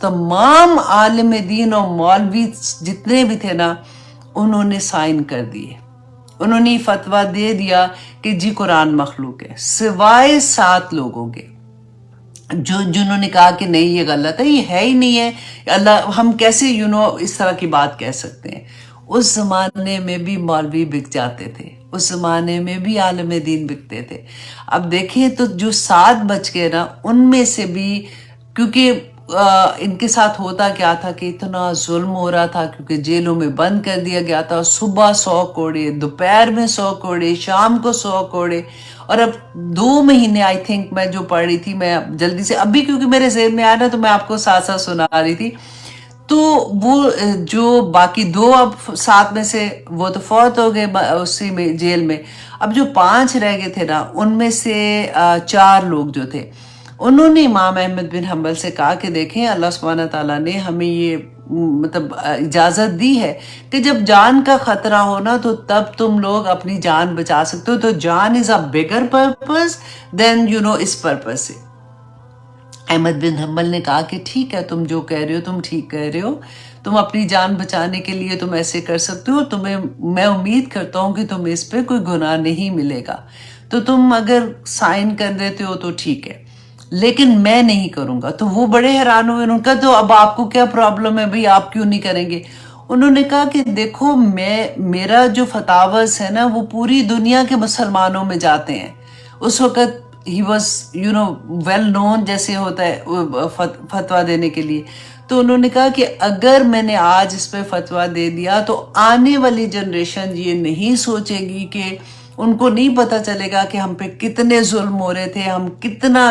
A: تمام عالم دین اور مولوی جتنے بھی تھے نا انہوں نے سائن کر دیے، انہوں نے فتویٰ دے دیا کہ جی قرآن مخلوق ہے، سوائے 7 لوگوں کے جنہوں نے کہا کہ نہیں یہ غلط ہے، یہ ہے ہی نہیں ہے، اللہ ہم کیسے اس طرح کی بات کہہ سکتے ہیں۔ اس زمانے میں بھی مولوی بک جاتے تھے، اس زمانے میں بھی عالم دین بکتے تھے۔ اب دیکھیں تو جو 7 بچ گئے نا ان میں سے بھی، کیونکہ ان کے ساتھ ہوتا کیا تھا کہ اتنا ظلم ہو رہا تھا، کیونکہ جیلوں میں بند کر دیا گیا تھا، صبح 100 کوڑے، دوپہر میں 100 کوڑے، شام کو 100 کوڑے، اور اب 2 مہینے آئی تھنک میں جو پڑھ رہی تھی، میں جلدی سے ابھی کیونکہ میرے ذہن میں آیا نا تو میں آپ کو ساتھ ساتھ سنا رہی تھی، تو وہ جو باقی 2 اب 7 میں سے وہ تو فوت ہو گئے اسی میں جیل میں، اب جو 5 رہ گئے تھے نا ان میں سے 4 لوگ جو تھے انہوں نے امام احمد بن حنبل سے کہا کہ دیکھیں اللہ سبحانہ تعالیٰ نے ہمیں یہ مطلب اجازت دی ہے کہ جب جان کا خطرہ ہونا تو تب تم لوگ اپنی جان بچا سکتے ہو، تو جان از اے بگر پرپز دین اس پرپز سے۔ احمد بن حنبل نے کہا کہ ٹھیک ہے تم جو کہہ رہے ہو تم ٹھیک کہہ رہے ہو، تم اپنی جان بچانے کے لیے تم ایسے کر سکتے ہو، میں امید کرتا ہوں کہ تمہیں اس پہ کوئی گناہ نہیں ملے گا، تو تم اگر سائن کر دیتے ہو تو ٹھیک ہے، لیکن میں نہیں کروں گا۔ تو وہ بڑے حیران ہوئے، انہوں نے کہا تو اب آپ کو کیا پرابلم ہے بھئی، آپ کیوں نہیں کریں گے؟ انہوں نے کہا کہ دیکھو میرا جو فتاویٰ ہے نا وہ پوری دنیا کے مسلمانوں میں جاتے ہیں۔ اس وقت he was well known جیسے ہوتا ہے فتویٰ دینے کے لیے، تو انہوں نے کہا کہ اگر میں نے آج اس پہ فتویٰ دے دیا تو آنے والی جنریشن یہ نہیں سوچے گی، کہ ان کو نہیں پتہ چلے گا کہ ہم پہ کتنے ظلم ہو رہے تھے، ہم کتنا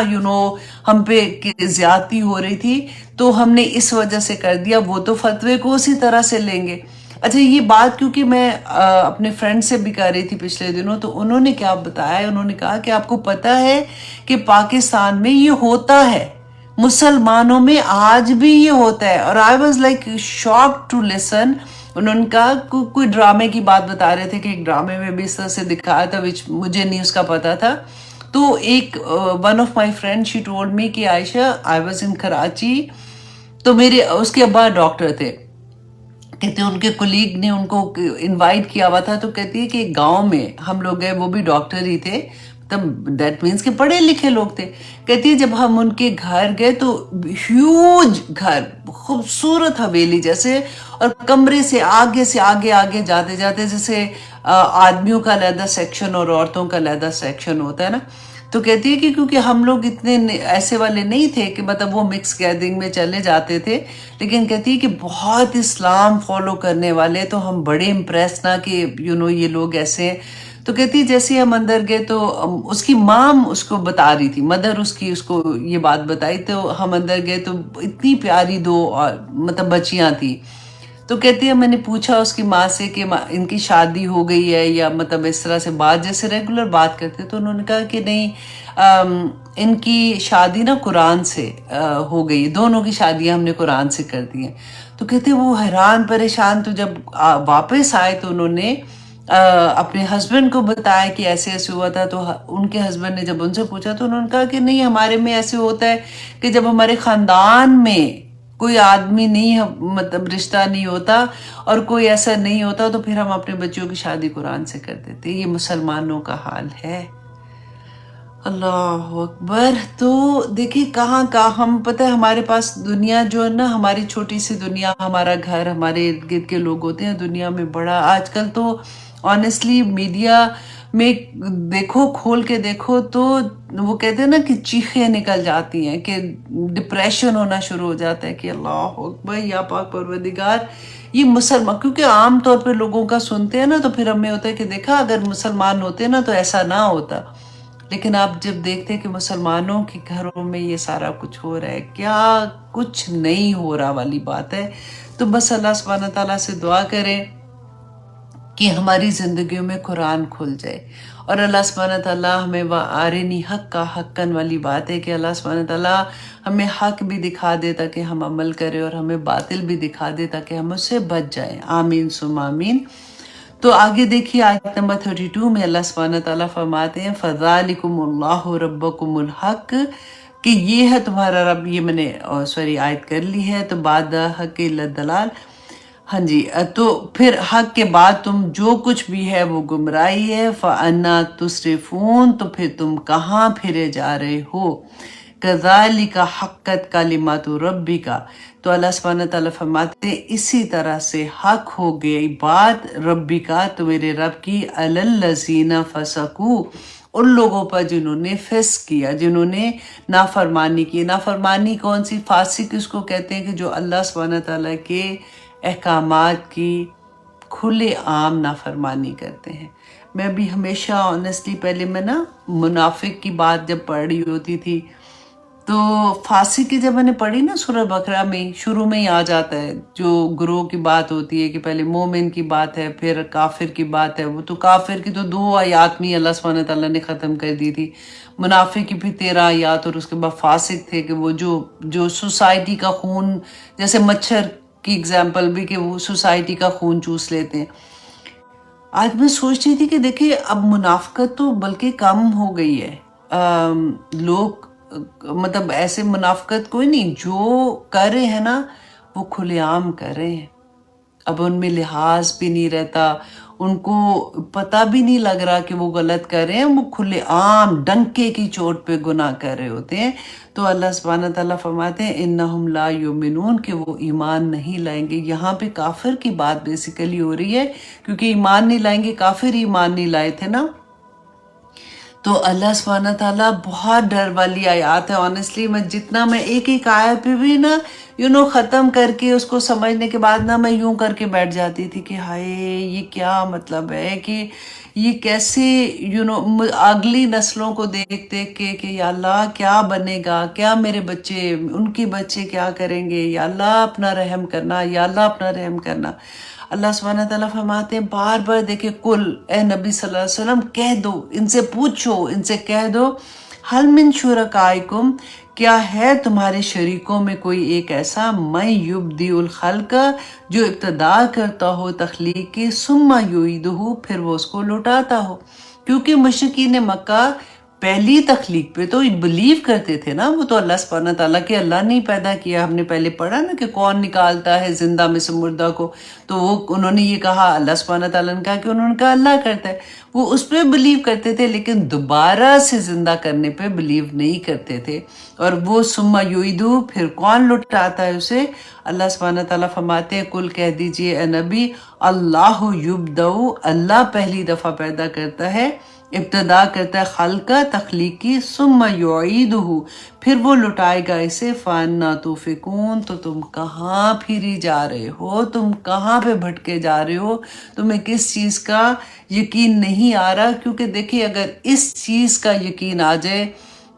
A: ہم پہ زیادتی ہو رہی تھی، تو ہم نے اس وجہ سے کر دیا، وہ تو فتوے کو اسی طرح سے لیں گے۔ اچھا یہ بات کیونکہ میں اپنے فرینڈ سے بھی کر رہی تھی پچھلے دنوں، تو انہوں نے کیا بتایا، انہوں نے کہا کہ آپ کو پتہ ہے کہ پاکستان میں یہ ہوتا ہے، مسلمانوں میں آج بھی یہ ہوتا ہے، اور I was like shocked to listen۔ انہوں نے کہا کوئی ڈرامے کی بات بتا رہے تھے کہ ایک ڈرامے میں بھی اس طرح سے دکھایا تھا، مجھے نہیں اس کا پتا تھا، تو ایک one of my friends she told me کہ عائشہ I was in کراچی، تو اس کے ابا ڈاکٹر تھے، کہتے ہیں ان کے کولیگ نے ان کو انوائٹ کیا ہوا تھا، تو کہتی ہے کہ ایک گاؤں میں ہم لوگ گئے، وہ بھی ڈاکٹر ہی تھے، دیٹ مینس کہ پڑھے لکھے لوگ تھے، کہتی ہے جب ہم ان کے گھر گئے تو ہیوج گھر، خوبصورت حویلی جیسے، اور کمرے سے آگے آگے جاتے جاتے جیسے آدمیوں کا علیحدہ سیکشن اور عورتوں کا علیحدہ سیکشن ہوتا ہے نا، تو کہتی ہے کہ کیونکہ ہم لوگ اتنے ایسے والے نہیں تھے کہ مطلب وہ مکس گیدرنگ میں چلے جاتے تھے، لیکن کہتی ہے کہ بہت اسلام فالو کرنے والے، تو ہم بڑے امپریس نہ کہ یہ لوگ ایسے ہیں۔ تو کہتی جیسے ہم اندر گئے تو اس کی مام اس کو بتا رہی تھی، مدر اس کو یہ بات بتائی، تو ہم اندر گئے تو اتنی پیاری 2 مطلب بچیاں تھیں، تو کہتی ہے میں نے پوچھا اس کی ماں سے کہ ان کی شادی ہو گئی ہے یا مطلب اس طرح سے بات جیسے ریگولر بات کرتے، تو انہوں نے کہا کہ نہیں ان کی شادی نا قرآن سے ہو گئی، دونوں کی شادیاں ہم نے قرآن سے کر دی ہیں۔ تو کہتے وہ حیران پریشان، تو جب واپس آئے تو انہوں نے اپنے ہسبینڈ کو بتایا کہ ایسے ایسے ہوا تھا، تو ان کے ہسبینڈ نے جب ان سے پوچھا تو انہوں نے کہا کہ نہیں ہمارے میں ایسے ہوتا ہے کہ جب ہمارے خاندان میں کوئی آدمی نہیں مطلب رشتہ نہیں ہوتا اور کوئی ایسا نہیں ہوتا تو پھر ہم اپنے بچوں کی شادی قرآن سے کر دیتے۔ یہ مسلمانوں کا حال ہے۔ اللہ اکبر۔ تو دیکھیں کہاں ہم پتہ ہے ہمارے پاس دنیا جو ہے نا، ہماری چھوٹی سی دنیا، ہمارا گھر، ہمارے ارد گرد کے لوگ ہوتے ہیں، دنیا میں بڑا آج کل تو آنیسٹلی میڈیا میں دیکھو، کھول کے دیکھو تو وہ کہتے ہیں نا کہ چیخیں نکل جاتی ہیں، کہ ڈپریشن ہونا شروع ہو جاتا ہے کہ اللہ اکبر یا پاک پروردگار، یہ مسلمان، کیونکہ عام طور پہ لوگوں کا سنتے ہیں نا تو پھر ہمیں ہوتا ہے کہ دیکھا اگر مسلمان ہوتے نا تو ایسا نہ ہوتا، لیکن آپ جب دیکھتے کہ مسلمانوں کے گھروں میں یہ سارا کچھ ہو رہا ہے، کیا کچھ نہیں ہو رہا والی بات ہے۔ تو بس اللہ سبحانہ تعالیٰ سے دعا کریں کہ ہماری زندگیوں میں قرآن کھل جائے، اور اللہ سبحانہ تعالیٰ ہمیں وَأَرِنِي حَقَّ حَقًّا والی بات ہے کہ اللہ سبحانہ تعالیٰ ہمیں حق بھی دکھا دے تاکہ ہم عمل کریں، اور ہمیں باطل بھی دکھا دے تاکہ ہم اس سے بچ جائیں۔ آمین ثم آمین۔ تو آگے دیکھیے آیت نمبر 32 میں اللہ سبحانہ تعالیٰ فرماتے ہیں فَذَلِكُمُ اللَّهُ رَبَّكُمُ الْحَقُّ، کہ یہ ہے تمہارا رب. یہ میں نے سوری آیت کر لی ہے. تو بعد حق دلال، ہاں جی، تو پھر حق کے بعد تم جو کچھ بھی ہے وہ گمراہی ہے. فَأَنَّا تُصْرِفُونَ، تو پھر تم کہاں پھرے جا رہے ہو. كَذَلِكَ حَقَّتْ كَلِمَاتُ رَبِّكَ، تو اللہ سبحانہ تعالیٰ فرماتے ہیں اسی طرح سے حق ہو گئی بات ربی کا، تو میرے رب کی، عَلَى الَّذِينَ فَسَقُوا، ان لوگوں پر جنہوں نے فسق کیا، جنہوں نے نافرمانی کی. نافرمانی کون سی؟ فاسق اس کو کہتے ہیں کہ جو اللہ سبحانہ تعالیٰ کے احکامات کی کھلے عام نافرمانی کرتے ہیں. میں بھی ہمیشہ آنیسٹلی پہلے میں نا منافق کی بات جب پڑھ رہی ہوتی تھی تو فاسق کی جب میں نے پڑھی نا سورہ بقرہ میں شروع میں ہی آ جاتا ہے جو گروہ کی بات ہوتی ہے کہ پہلے مومن کی بات ہے پھر کافر کی بات ہے. وہ تو کافر کی تو 2 آیات میں اللہ سبحانہ تعالیٰ نے ختم کر دی تھی. منافق کی بھی 13 آیات، اور اس کے بعد فاسق تھے کہ وہ جو سوسائٹی کا خون، جیسے مچھر کی اگزامپل بھی کہ وہ سوسائٹی کا خون چوس لیتے ہیں. آج میں سوچ رہی تھی کہ دیکھیں اب منافقت تو بلکہ کم ہو گئی ہے. لوگ مطلب ایسے منافقت کوئی نہیں، جو کر رہے ہیں نا وہ کھلے عام کر رہے ہیں. اب ان میں لحاظ بھی نہیں رہتا، ان کو پتہ بھی نہیں لگ رہا کہ وہ غلط کر رہے ہیں، وہ کھلے عام ڈنکے کی چوٹ پہ گناہ کر رہے ہوتے ہیں. تو اللہ سبحانہ تعالیٰ فرماتے ہیں انہم لا یؤمنون، کہ وہ ایمان نہیں لائیں گے. یہاں پہ کافر کی بات بیسیکلی ہو رہی ہے، کیونکہ ایمان نہیں لائیں گے، کافر ایمان نہیں لائے تھے نا. تو اللہ سبحانہ تعالیٰ بہت ڈر والی آیات ہے. آنیسٹلی میں جتنا میں ایک آیت پہ بھی نا ختم کر کے اس کو سمجھنے کے بعد نا میں یوں کر کے بیٹھ جاتی تھی کہ ہائے یہ کیا مطلب ہے، کہ یہ کیسے اگلی نسلوں کو دیکھ دیکھ کے کہ یا اللہ کیا بنے گا، کیا میرے بچے، ان کے بچے کیا کریں گے، یا اللہ اپنا رحم کرنا، یا اللہ اپنا رحم کرنا. اللہ سبحانہ تعالیٰ فرماتے ہیں بار بار دیکھیں کل، اے نبی صلی اللہ علیہ وسلم کہہ دو، ان سے پوچھو، ان سے کہہ دو، حل من شرکائکم، کیا ہے تمہارے شریکوں میں کوئی ایک ایسا، من یبدی الخلق، جو ابتدا کرتا ہو تخلیق کی، ثم یعیدہ، پھر وہ اس کو لوٹاتا ہو. کیونکہ مشرکین مکہ پہلی تخلیق پہ تو بلیو کرتے تھے نا، وہ تو اللہ سبحانہ تعالیٰ کہ اللہ نے پیدا کیا. ہم نے پہلے پڑھا نا کہ کون نکالتا ہے زندہ میں سے مردہ کو، تو وہ انہوں نے یہ کہا، اللہ سبحانہ تعالیٰ نے کہا کہ انہوں نے کہا اللہ کرتا ہے. وہ اس پہ بلیو کرتے تھے لیکن دوبارہ سے زندہ کرنے پہ بلیو نہیں کرتے تھے. اور وہ ثم یعیدہ، پھر کون لٹاتا ہے اسے؟ اللہ سبحانہ تعالیٰ فرماتے ہیں کل کہہ دیجئے اے نبی، اللہ یبدأ، اللہ پہلی دفعہ پیدا کرتا ہے، ابتدا کرتا ہے خلق تخلیقی، ثم یعیدہ، پھر وہ لٹائے گا اسے. فَأَنَّا تُؤْفَكُونَ، تو تم کہاں پھری جا رہے ہو، تم کہاں پہ بھٹکے جا رہے ہو، تمہیں کس چیز کا یقین نہیں آ رہا. کیونکہ دیکھیے اگر اس چیز کا یقین آ جائے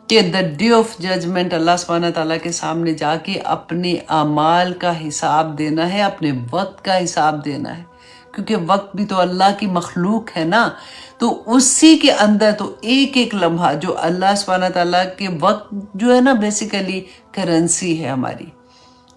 A: کہ دا ڈے آف ججمنٹ اللہ سبحانہ تعالیٰ کے سامنے جا کے اپنے اعمال کا حساب دینا ہے، اپنے وقت کا حساب دینا ہے، کیونکہ وقت بھی تو اللہ کی مخلوق ہے نا. تو اسی کے اندر تو ایک ایک لمحہ جو اللہ سبحانہ تعالیٰ کے وقت جو ہے نا بیسیکلی کرنسی ہے ہماری.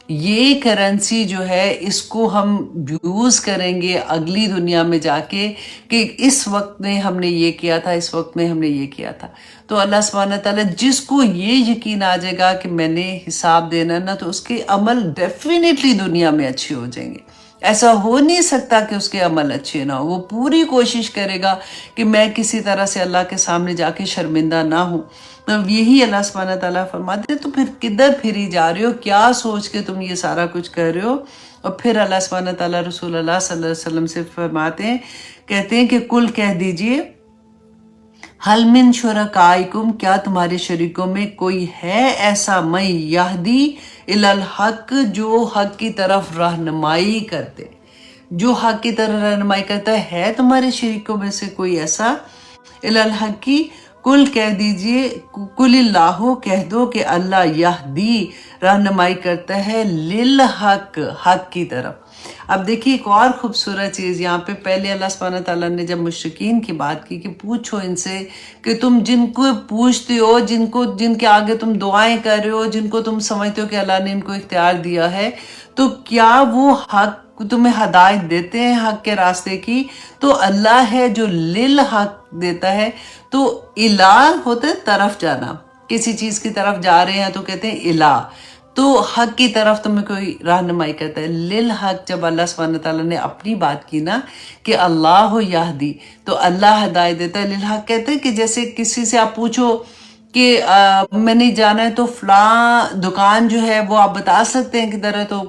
A: یہ کرنسی جو ہے اس کو ہم یوز کریں گے اگلی دنیا میں جا کے کہ اس وقت میں ہم نے یہ کیا تھا، اس وقت میں ہم نے یہ کیا تھا. تو اللہ سبحانہ تعالیٰ جس کو یہ یقین آ جائے گا کہ میں نے حساب دینا نا، تو اس کے عمل ڈیفینیٹلی دنیا میں اچھے ہو جائیں گے. ایسا ہو نہیں سکتا کہ اس کے عمل اچھے نہ ہو. وہ پوری کوشش کرے گا کہ میں کسی طرح سے اللہ کے سامنے جا کے شرمندہ نہ ہوں. تو یہی اللہ سبحانہ تعالیٰ فرماتے ہیں تو پھر کدھر پھری جا رہے ہو، کیا سوچ کے تم یہ سارا کچھ کر رہے ہو. اور پھر اللہ سبحانہ تعالیٰ رسول اللہ صلی اللہ علیہ وسلم سے فرماتے ہیں، کہتے ہیں کہ کل کہہ دیجئے حل من شرکائکم، کیا تمہارے شریکوں میں کوئی ہے ایسا، من یہدی الی الحق، جو حق کی طرف رہنمائی کرتے، جو حق کی طرف رہنمائی کرتا ہے تمہارے شریکوں میں سے کوئی ایسا. الی الحق کی، کل کہہ دیجئے، کل اللہ، کہہ دو کہ اللہ یہدی رہنمائی کرتا ہے، للحق، حق کی طرف. اب دیکھیے ایک اور خوبصورت چیز یہاں پہ، پہلے اللہ سبحانہ تعالیٰ نے جب مشرکین کی بات کی کہ پوچھو ان سے کہ تم جن کو پوچھتے ہو، جن کے آگے تم دعائیں کر رہے ہو، جن کو تم سمجھتے ہو کہ اللہ نے ان کو اختیار دیا ہے، تو کیا وہ حق تمہیں ہدایت دیتے ہیں حق کے راستے کی؟ تو اللہ ہے جو للحق دیتا ہے. تو الہ ہوتا ہے طرف جانا، کسی چیز کی طرف جا رہے ہیں تو کہتے ہیں الہ، تو حق کی طرف تمہیں کوئی رہنمائی کرتا ہے. للحق جب اللہ سبحانہ تعالیٰ نے اپنی بات کی نا کہ اللہ یہدی، تو اللہ ہدایت دیتا ہے. للحق کہتے ہیں کہ جیسے کسی سے آپ پوچھو کہ میں نہیں جانا ہے تو فلاں دکان جو ہے وہ آپ بتا سکتے ہیں کدھر ہے، تو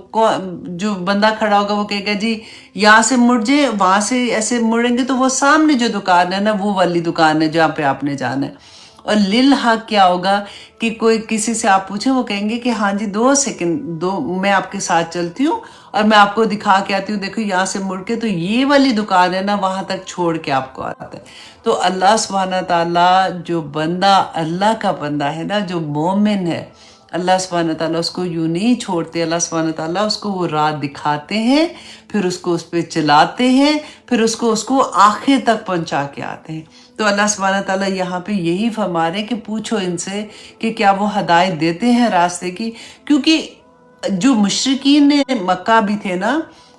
A: جو بندہ کھڑا ہوگا وہ کہے گا جی یہاں سے مڑ جائے، وہاں سے ایسے مڑیں گے تو وہ سامنے جو دکان ہے نا وہ والی دکان ہے جہاں پہ آپ نے جانا ہے. اور للحق کیا ہوگا کہ کوئی کسی سے آپ پوچھیں وہ کہیں گے کہ ہاں جی 2 سیکنڈ میں آپ کے ساتھ چلتی ہوں اور میں آپ کو دکھا کے آتی ہوں، دیکھو یہاں سے مڑ کے تو یہ والی دکان ہے نا وہاں تک چھوڑ کے آپ کو آتا ہے. تو اللہ سبحانہ تعالیٰ جو بندہ اللہ کا بندہ ہے نا، جو مومن ہے، اللہ سبحانہ تعالیٰ اس کو یوں نہیں چھوڑتے. اللہ سبحانہ تعالیٰ اس کو وہ راہ دکھاتے ہیں، پھر اس کو اس پہ چلاتے ہیں، پھر اس کو آخر تک پہنچا کے آتے ہیں. تو اللہ سبحانہ تعالیٰ یہاں پہ یہی فرما رہے ہیں کہ پوچھو ان سے کہ کیا وہ ہدایت دیتے ہیں راستے کی. کیونکہ جو مشرکین مکہ بھی تھے نا،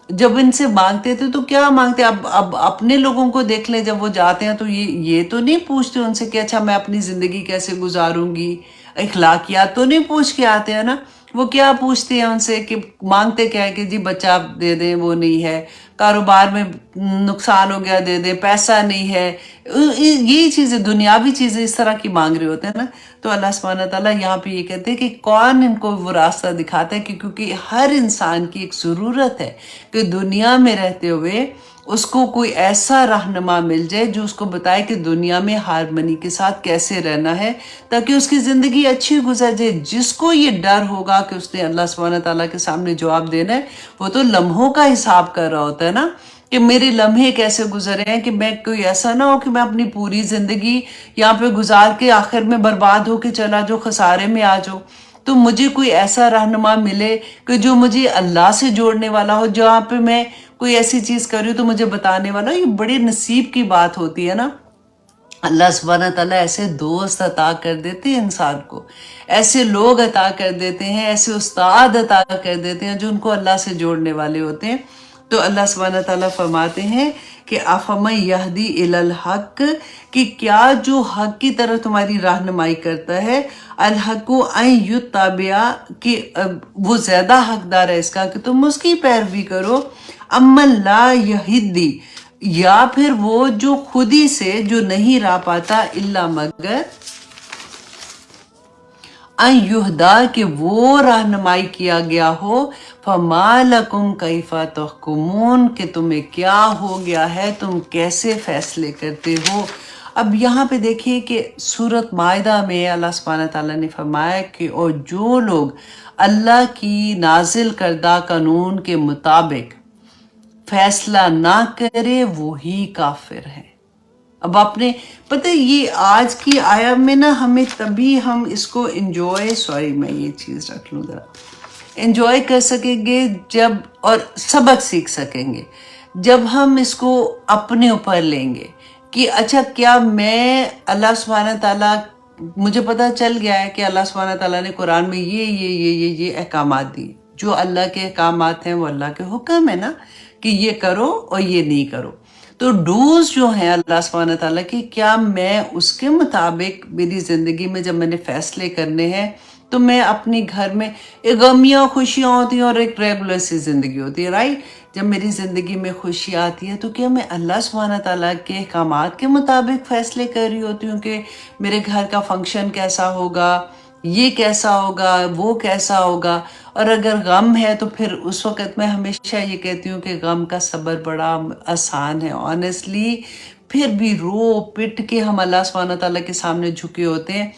A: جب ان سے مانگتے تھے تو کیا مانگتے، اب اپنے لوگوں کو دیکھ لیں جب وہ جاتے ہیں تو یہ تو نہیں پوچھتے ان سے کہ اچھا میں اپنی زندگی کیسے گزاروں گی، اخلاقیات تو نہیں پوچھ کے آتے ہیں نا. وہ کیا پوچھتے ہیں ان سے کہ مانگتے کیا ہے کہ جی بچہ دے دیں، وہ نہیں ہے، کاروبار میں نقصان ہو گیا دے دیں، پیسہ نہیں ہے، یہی چیزیں دنیاوی چیزیں اس طرح کی مانگ رہے ہوتے ہیں نا. تو اللہ سبحانہ تعالیٰ یہاں پہ یہ کہتے ہیں کہ کون ان کو وہ راستہ دکھاتا ہے، کیونکہ ہر انسان کی ایک ضرورت ہے کہ دنیا میں رہتے ہوئے اس کو کوئی ایسا رہنما مل جائے جو اس کو بتائے کہ دنیا میں ہارمنی کے ساتھ کیسے رہنا ہے تاکہ اس کی زندگی اچھی گزر جائے. جس کو یہ ڈر ہوگا کہ اس نے اللہ سبحانہ تعالیٰ کے سامنے جواب دینا ہے، وہ تو لمحوں کا حساب کر رہا ہوتا ہے نا کہ میرے لمحے کیسے گزرے ہیں، کہ میں کوئی ایسا نہ ہو کہ میں اپنی پوری زندگی یہاں پہ گزار کے آخر میں برباد ہو کے چلا جو خسارے میں آ جاؤ. تو مجھے کوئی ایسا رہنما ملے کہ جو مجھے اللہ سے جوڑنے والا ہو، جہاں پہ میں کوئی ایسی چیز کر رہی ہوں تو مجھے بتانے والا ہو. یہ بڑی نصیب کی بات ہوتی ہے نا. اللہ سبحانہ تعالیٰ ایسے دوست عطا کر دیتے ہیں انسان کو، ایسے لوگ عطا کر دیتے ہیں، ایسے استاد عطا کر دیتے ہیں جو ان کو اللہ سے جوڑنے والے ہوتے ہیں. تو اللہ سبحانہ تعالیٰ فرماتے ہیں کہ افمن یہدی الی الحق، کہ کیا جو حق کی طرف تمہاری رہنمائی کرتا ہے، الحق ان یتبع، کہ وہ زیادہ حقدار ہے اس کا کہ تم اس کی پیروی کرو، امن لا یہدی، یا پھر وہ جو خود ہی سے جو نہیں راہ پاتا، الا مگر ان یہدا، کہ وہ رہنمائی کیا گیا ہو، فما لکم کیف تحکمون، کہ تمہیں کیا ہو گیا ہے، تم کیسے فیصلے کرتے ہو. اب یہاں پہ دیکھیے کہ سورۃ مائدہ میں اللہ سبحانہ تعالیٰ نے فرمایا کہ اور جو لوگ اللہ کی نازل کردہ قانون کے مطابق فیصلہ نہ کرے وہی کافر ہے. اب آپ نے پتہ یہ آج کی آیا میں نا ہمیں تبھی ہم اس کو انجوائے، میں یہ چیز رکھ لوں ذرا، انجوائے کر سکیں گے جب، اور سبق سیکھ سکیں گے جب ہم اس کو اپنے اوپر لیں گے کہ اچھا کیا میں اللہ سبحانہ تعالیٰ، مجھے پتہ چل گیا ہے کہ اللہ سبحانہ تعالیٰ نے قرآن میں یہ احکامات دی. جو اللہ کے احکامات ہیں وہ اللہ کے حکم ہے نا کہ یہ کرو اور یہ نہیں کرو. تو ڈوز جو ہیں اللہ سبحانہ تعالیٰ کی، کیا میں اس کے مطابق میری زندگی میں جب میں نے فیصلے کرنے ہیں تو میں اپنی گھر میں ایک غمیاں خوشیاں ہوتی ہیں اور ایک ریگولر سی زندگی ہوتی ہے، رائٹ؟ جب میری زندگی میں خوشی آتی ہے تو کیا میں اللہ سبحانہ تعالیٰ کے احکامات کے مطابق فیصلے کر رہی ہوتی ہوں کہ میرے گھر کا فنکشن کیسا ہوگا، یہ کیسا ہوگا، وہ کیسا ہوگا. اور اگر غم ہے تو پھر اس وقت میں ہمیشہ یہ کہتی ہوں کہ غم کا صبر بڑا آسان ہے آنیسٹلی. پھر بھی رو پٹ کے ہم اللہ سبحانہ تعالیٰ کے سامنے جھکے ہوتے ہیں.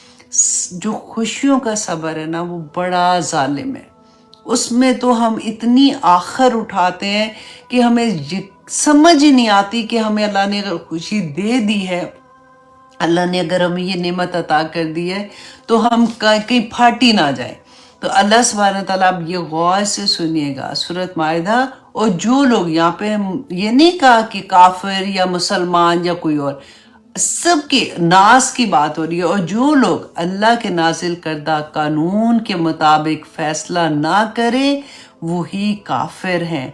A: جو خوشیوں کا صبر ہے نا وہ بڑا ظالم ہے. اس میں تو ہم اتنی آخر اٹھاتے ہیں کہ ہمیں سمجھ ہی نہیں آتی کہ ہمیں اللہ نے اگر خوشی دے دی ہے، اللہ نے اگر ہمیں یہ نعمت عطا کر دی ہے تو ہم کہیں پھاٹی نہ جائیں. تو اللہ سبحانہ تعالیٰ اب یہ غور سے سنیے گا سورۃ مائدہ. اور جو لوگ یہاں پہ یہ نہیں کہا کہ کافر یا مسلمان یا کوئی اور، سب کے ناس کی بات ہو رہی ہے. اور جو لوگ اللہ کے نازل کردہ قانون کے مطابق فیصلہ نہ کرے وہی کافر ہیں.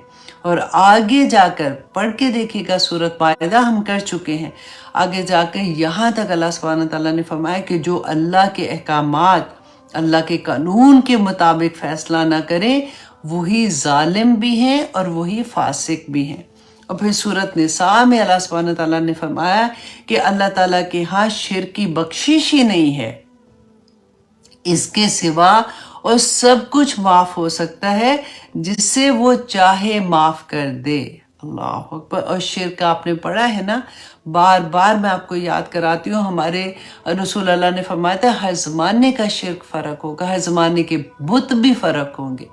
A: اور آگے جا کر پڑھ کے دیکھیے گا، سورۃ مائدہ ہم کر چکے ہیں، آگے جا کے یہاں تک اللہ سبحانہ تعالیٰ نے فرمایا کہ جو اللہ کے احکامات، اللہ کے قانون کے مطابق فیصلہ نہ کریں وہی ظالم بھی ہیں اور وہی فاسق بھی ہیں۔ اور پھر سورۃ نساء میں اللہ سبحانہ تعالیٰ نے فرمایا کہ اللہ تعالیٰ کے ہاں شرک کی بخشش ہی نہیں ہے، اس کے سوا اور سب کچھ معاف ہو سکتا ہے جس سے وہ چاہے معاف کر دے۔ اللہ اکبر۔ اور شرک آپ نے پڑھا ہے نا، بار بار میں آپ کو یاد کراتی ہوں، ہمارے رسول اللہ نے فرمایا تھا ہر زمانے کا شرک فرق ہوگا، ہر زمانے کے بت بھی فرق ہوں گے۔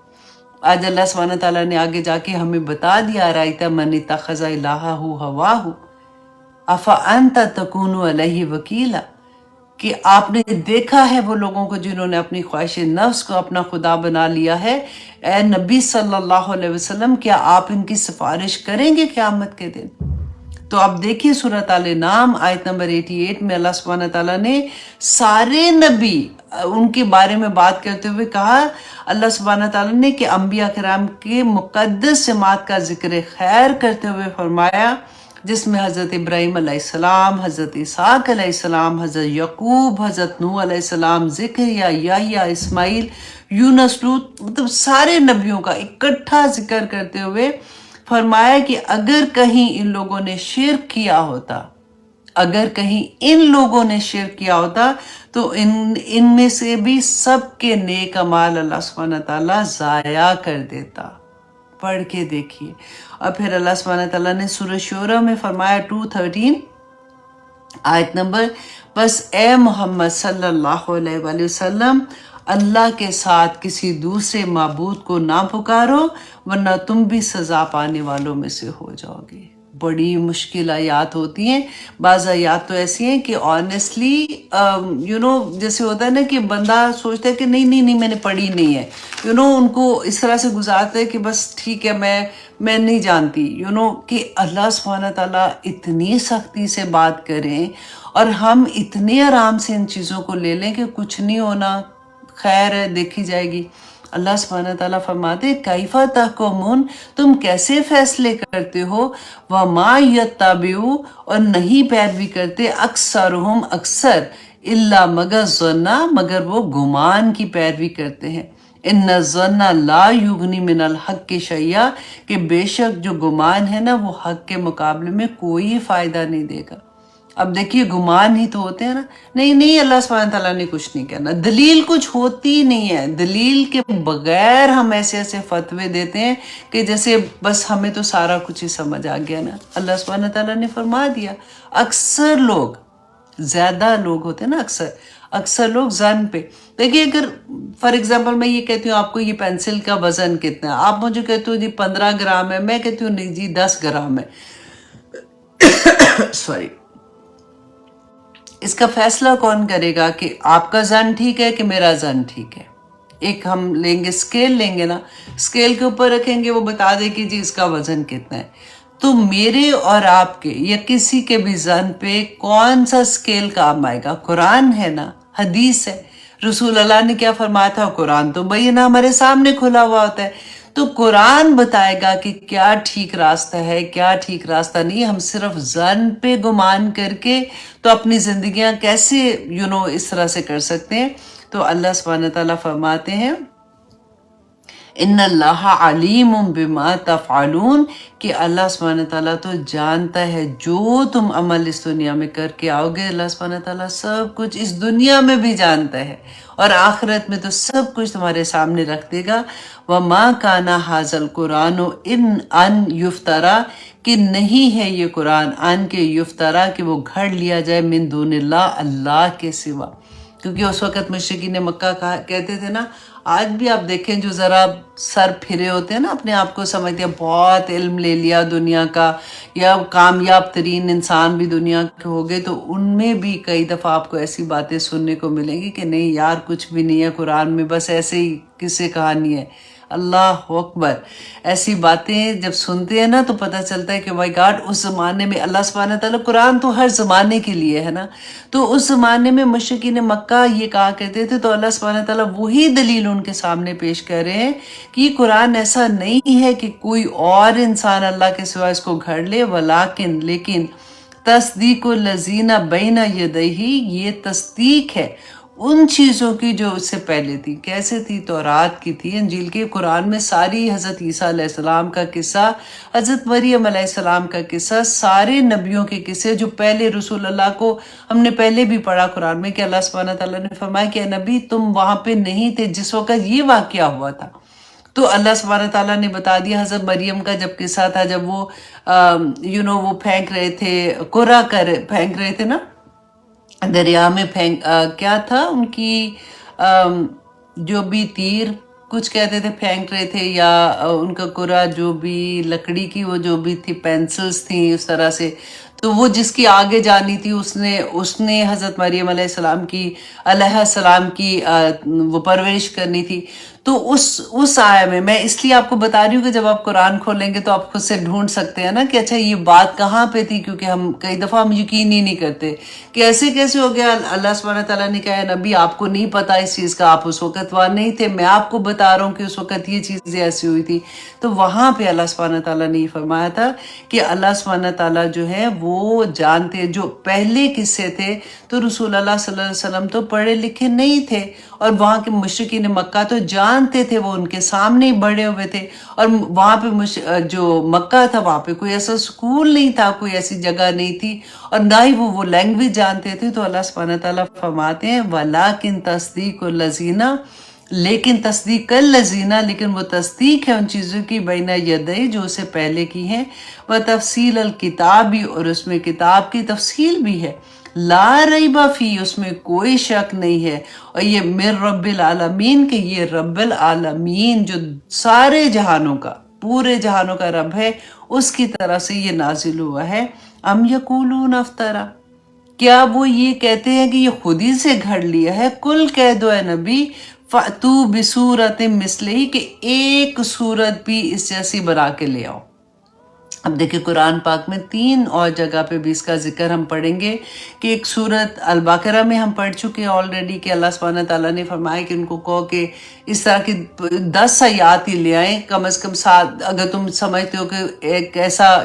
A: آج اللہ سبحانہ تعالیٰ نے آگے جا کے ہمیں بتا دیا، رَأَيْتَ مَنِ اتَّخَذَ إِلَٰهَهُ هَوَاهُ أَفَأَنْتَ تَكُونُ عَلَيْهِ وَكِيلًا، کہ آپ نے دیکھا ہے وہ لوگوں کو جنہوں نے اپنی خواہش نفس کو اپنا خدا بنا لیا ہے۔ اے نبی صلی اللہ علیہ وسلم، کیا آپ ان کی سفارش کریں گے قیامت کے دن؟ تو آپ دیکھیے سورۃ آل انعام آیت نمبر 88 میں اللہ سبحانہ تعالیٰ نے سارے نبی ان کے بارے میں بات کرتے ہوئے کہا، اللہ سبحانہ تعالیٰ نے کہ انبیاء کرام کے مقدس سمات کا ذکر خیر کرتے ہوئے فرمایا، جس میں حضرت ابراہیم علیہ السلام، حضرت اسحاق علیہ السلام، حضرت یعقوب، حضرت نوح علیہ السلام، زکریا، یحییٰ، اسماعیل، یونس، لوط، مطلب سارے نبیوں کا اکٹھا ذکر کرتے ہوئے فرمایا کہ اگر کہیں ان لوگوں نے شرک کیا ہوتا، اگر کہیں ان لوگوں نے شرک کیا ہوتا تو ان میں سے بھی سب کے نیک اعمال اللہ سبحانہ تعالیٰ ضائع کر دیتا۔ پڑھ کے دیکھیے۔ اور پھر اللہ سبحانہ تعالیٰ نے سورہ شورى میں فرمایا 2:13 آیت نمبر، بس اے محمد صلی اللہ علیہ وآلہ وسلم، اللہ کے ساتھ کسی دوسرے معبود کو نہ پکارو ورنہ تم بھی سزا پانے والوں میں سے ہو جاؤ گے۔ بڑی مشکل آیات ہوتی ہیں، بعض آیات تو ایسی ہیں کہ آنیسٹلی جیسے ہوتا ہے نا کہ بندہ سوچتا ہے کہ نہیں میں نے پڑھی نہیں ہے، ان کو اس طرح سے گزارتا ہے کہ بس ٹھیک ہے میں نہیں جانتی، کہ اللہ سبحانہ تعالیٰ اتنی سختی سے بات کریں اور ہم اتنے آرام سے ان چیزوں کو لے لیں کہ کچھ نہیں ہونا، خیر ہے دیکھی جائے گی۔ اللہ سبحانہ تعالیٰ فرماتے کیف تحکمون، تم کیسے فیصلے کرتے ہو، وما یتبعوا، اور نہیں پیروی کرتے، اکثرہم اکثر، الا مگر ظن، مگر وہ گمان کی پیروی کرتے ہیں۔ ان الظن لا یغنی من الحق شیئا، کہ بے شک جو گمان ہے نا وہ حق کے مقابلے میں کوئی فائدہ نہیں دے گا۔ اب دیکھیے گمان ہی تو ہوتے ہیں نا، نہیں اللہ سبحانہ تعالیٰ نے کچھ نہیں کہنا، دلیل کچھ ہوتی نہیں ہے، دلیل کے بغیر ہم ایسے فتوے دیتے ہیں کہ جیسے بس ہمیں تو سارا کچھ ہی سمجھ آ گیا نا۔ اللہ سبحانہ تعالیٰ نے فرما دیا، اکثر لوگ، زیادہ لوگ ہوتے ہیں نا، اکثر لوگ ظن پہ، دیکھیے اگر فار ایگزامپل میں یہ کہتی ہوں آپ کو یہ پینسل کا وزن کتنا ہے، آپ مجھے کہتے ہو جی 15 گرام ہے، میں کہتی ہوں نہیں جی 10 گرام ہے، سوری، اس کا فیصلہ کون کرے گا کہ آپ کا ظن ٹھیک ہے کہ میرا ظن ٹھیک ہے؟ ایک ہم لیں گے اسکیل، لیں گے نا، اسکیل کے اوپر رکھیں گے، وہ بتا دے کہ جی اس کا وزن کتنا ہے، تو میرے اور آپ کے یا کسی کے بھی ظن پہ کون سا اسکیل کام آئے گا؟ قرآن ہے نا، حدیث ہے، رسول اللہ نے کیا فرمایا تھا، قرآن تو بھائی نا ہمارے سامنے کھلا ہوا ہوتا ہے، تو قرآن بتائے گا کہ کیا ٹھیک راستہ ہے کیا ٹھیک راستہ نہیں۔ ہم صرف ظن پہ گمان کر کے تو اپنی زندگیاں کیسے اس طرح سے کر سکتے ہیں؟ تو اللہ سبحانہ تعالیٰ فرماتے ہیں ان اللہ علیم بما تفعلون، کہ اللہ سبحانہ تعالیٰ تو جانتا ہے جو تم عمل اس دنیا میں کر کے آؤ گے، اللہ سبحانہ تعالیٰ سب کچھ اس دنیا میں بھی جانتا ہے اور آخرت میں تو سب کچھ تمہارے سامنے رکھ دے گا۔ وما کان ھذا القرآن ان یفترا، کہ نہیں ہے یہ قرآن ان کے یفترا کہ وہ گھڑ لیا جائے، من دون اللہ، اللہ کے سوا، کیونکہ اس وقت مشرکین مکہ کہتے تھے نا، آج بھی آپ دیکھیں جو ذرا سر پھرے ہوتے ہیں نا، اپنے آپ کو سمجھتے ہیں بہت علم لے لیا دنیا کا، یا کامیاب ترین انسان بھی دنیا کے ہو گئے، تو ان میں بھی کئی دفعہ آپ کو ایسی باتیں سننے کو ملیں گی کہ نہیں یار کچھ بھی نہیں ہے قرآن میں، بس ایسے ہی قصے کہانی ہے۔ اللہ اکبر. ایسی باتیں جب سنتے ہیں نا تو پتہ چلتا ہے کہ بائی گاڈ اس زمانے میں اللہ سبحانہ تعالیٰ، قرآن تو ہر زمانے کے لیے ہے نا، تو اس زمانے میں مشرکین مکہ یہ کہا کرتے تھے، تو اللہ سبحانہ تعالیٰ وہی دلیل ان کے سامنے پیش کر رہے ہیں کہ یہ قرآن ایسا نہیں ہے کہ کوئی اور انسان اللہ کے سوا اس کو گھڑ لے، لیکن تصدیق الذین بین یدیہ، یہ تصدیق ہے ان چیزوں کی جو اس سے پہلے تھی. کیسے تھی؟ تورات کی تھی، انجیل کی. قرآن میں ساری حضرت عیسیٰ علیہ السلام کا قصہ، حضرت مریم علیہ السلام کا قصہ، سارے نبیوں کے قصے جو پہلے رسول اللہ کو ہم نے پہلے بھی پڑھا قرآن میں کہ اللہ سبحانہ تعالیٰ نے فرمایا کہ اے نبی تم وہاں پہ نہیں تھے جس وقت یہ واقعہ ہوا تھا. تو اللہ سبحانہ تعالیٰ نے بتا دیا. حضرت مریم کا جب قصہ تھا، جب وہ وہ پھینک رہے تھے، پھینک رہے تھے نا دریا میں، کیا تھا ان کی جو بھی تیر کچھ کہتے تھے پھینک رہے تھے، یا ان کا قرا جو بھی لکڑی کی وہ جو بھی تھی، پینسلز تھیں اس طرح سے. تو وہ جس کی آگے جانی تھی اس نے حضرت مریم علیہ السلام کی وہ پرورش کرنی تھی. تو اس آیہ میں اس لیے آپ کو بتا رہی ہوں کہ جب آپ قرآن کھولیں گے تو آپ خود سے ڈھونڈ سکتے ہیں نا کہ اچھا یہ بات کہاں پہ تھی، کیونکہ ہم کئی دفعہ ہم یقین ہی نہیں کرتے کہ ایسے کیسے ہو گیا. اللہ سبحانہ تعالیٰ نے کہا نبی آپ کو نہیں پتا اس چیز کا، آپ اس وقت وہاں نہیں تھے، میں آپ کو بتا رہا ہوں کہ اس وقت یہ چیزیں ایسی ہوئی تھی. تو وہاں پہ اللہ سبحانہ تعالیٰ نے یہ فرمایا تھا کہ اللہ سبحانہ تعالیٰ جو ہے وہ جانتے جو پہلے قصے تھے. تو رسول اللہ صلی اللہ علیہ وسلم تو پڑھے لکھے نہیں تھے، اور وہاں کے مشرکین مکہ تو جانتے تھے، وہ ان کے سامنے ہی بڑے ہوئے تھے. اور وہاں پہ جو مکہ تھا وہاں پہ کوئی ایسا اسکول نہیں تھا، کوئی ایسی جگہ نہیں تھی، اور نہ ہی وہ لینگویج جانتے تھے. تو اللہ سبحانہ تعالیٰ فرماتے ہیں وَلَٰكِن تَصْدِيقُ الَّذِينَ، لیکن تصدیق الذین، لیکن وہ تصدیق ہے ان چیزوں کی بین یدی جو اسے پہلے کی ہیں، وہ تفصیل الکتاب، اور اس میں کتاب کی تفصیل بھی ہے، لا ریب فی، اس میں کوئی شک نہیں ہے. اور یہ من رب العالمین، کہ یہ رب العالمین جو سارے جہانوں کا، پورے جہانوں کا رب ہے، اس کی طرف سے یہ نازل ہوا ہے. ام یقولون افطرا، کیا وہ یہ کہتے ہیں کہ یہ خود ہی سے گھڑ لیا ہے؟ کل کہہ دو اے نبی فَأْتُوا بِسُورَةٍ مِثْلِهِ، کہ ایک صورت بھی اس جیسی بنا کے لے آؤ. اب دیکھیں قرآن پاک میں 3 اور جگہ پہ بھی اس کا ذکر ہم پڑھیں گے کہ ایک سورت البقرہ میں ہم پڑھ چکے آلریڈی کہ اللہ سبحانہ تعالیٰ نے فرمایا کہ ان کو کہو کہ اس طرح کی 10 آیات ہی لے آئیں، کم از کم 7. اگر تم سمجھتے ہو کہ ایک ایسا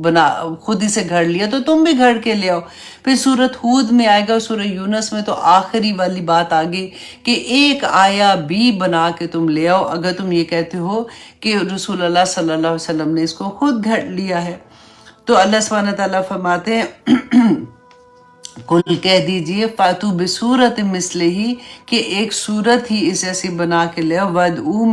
A: بنا خود ہی سے گھڑ لیا تو تم بھی گھڑ کے لے آؤ. پھر سورت ہود میں آئے گا، سورہ یونس میں تو آخری والی بات آ گئی کہ ایک آیا بھی بنا کے تم لے آؤ اگر تم یہ کہتے ہو کہ رسول اللہ صلی اللہ علیہ وسلم نے اس کو خود گھڑ لیا ہے. تو اللہ سبحانہ تعالیٰ فرماتے ہیں کل کہہ دیجئے فاتو بصورت مثلہ، کہ ایک صورت ہی اس جیسی بنا کے لے، وَدْعُوا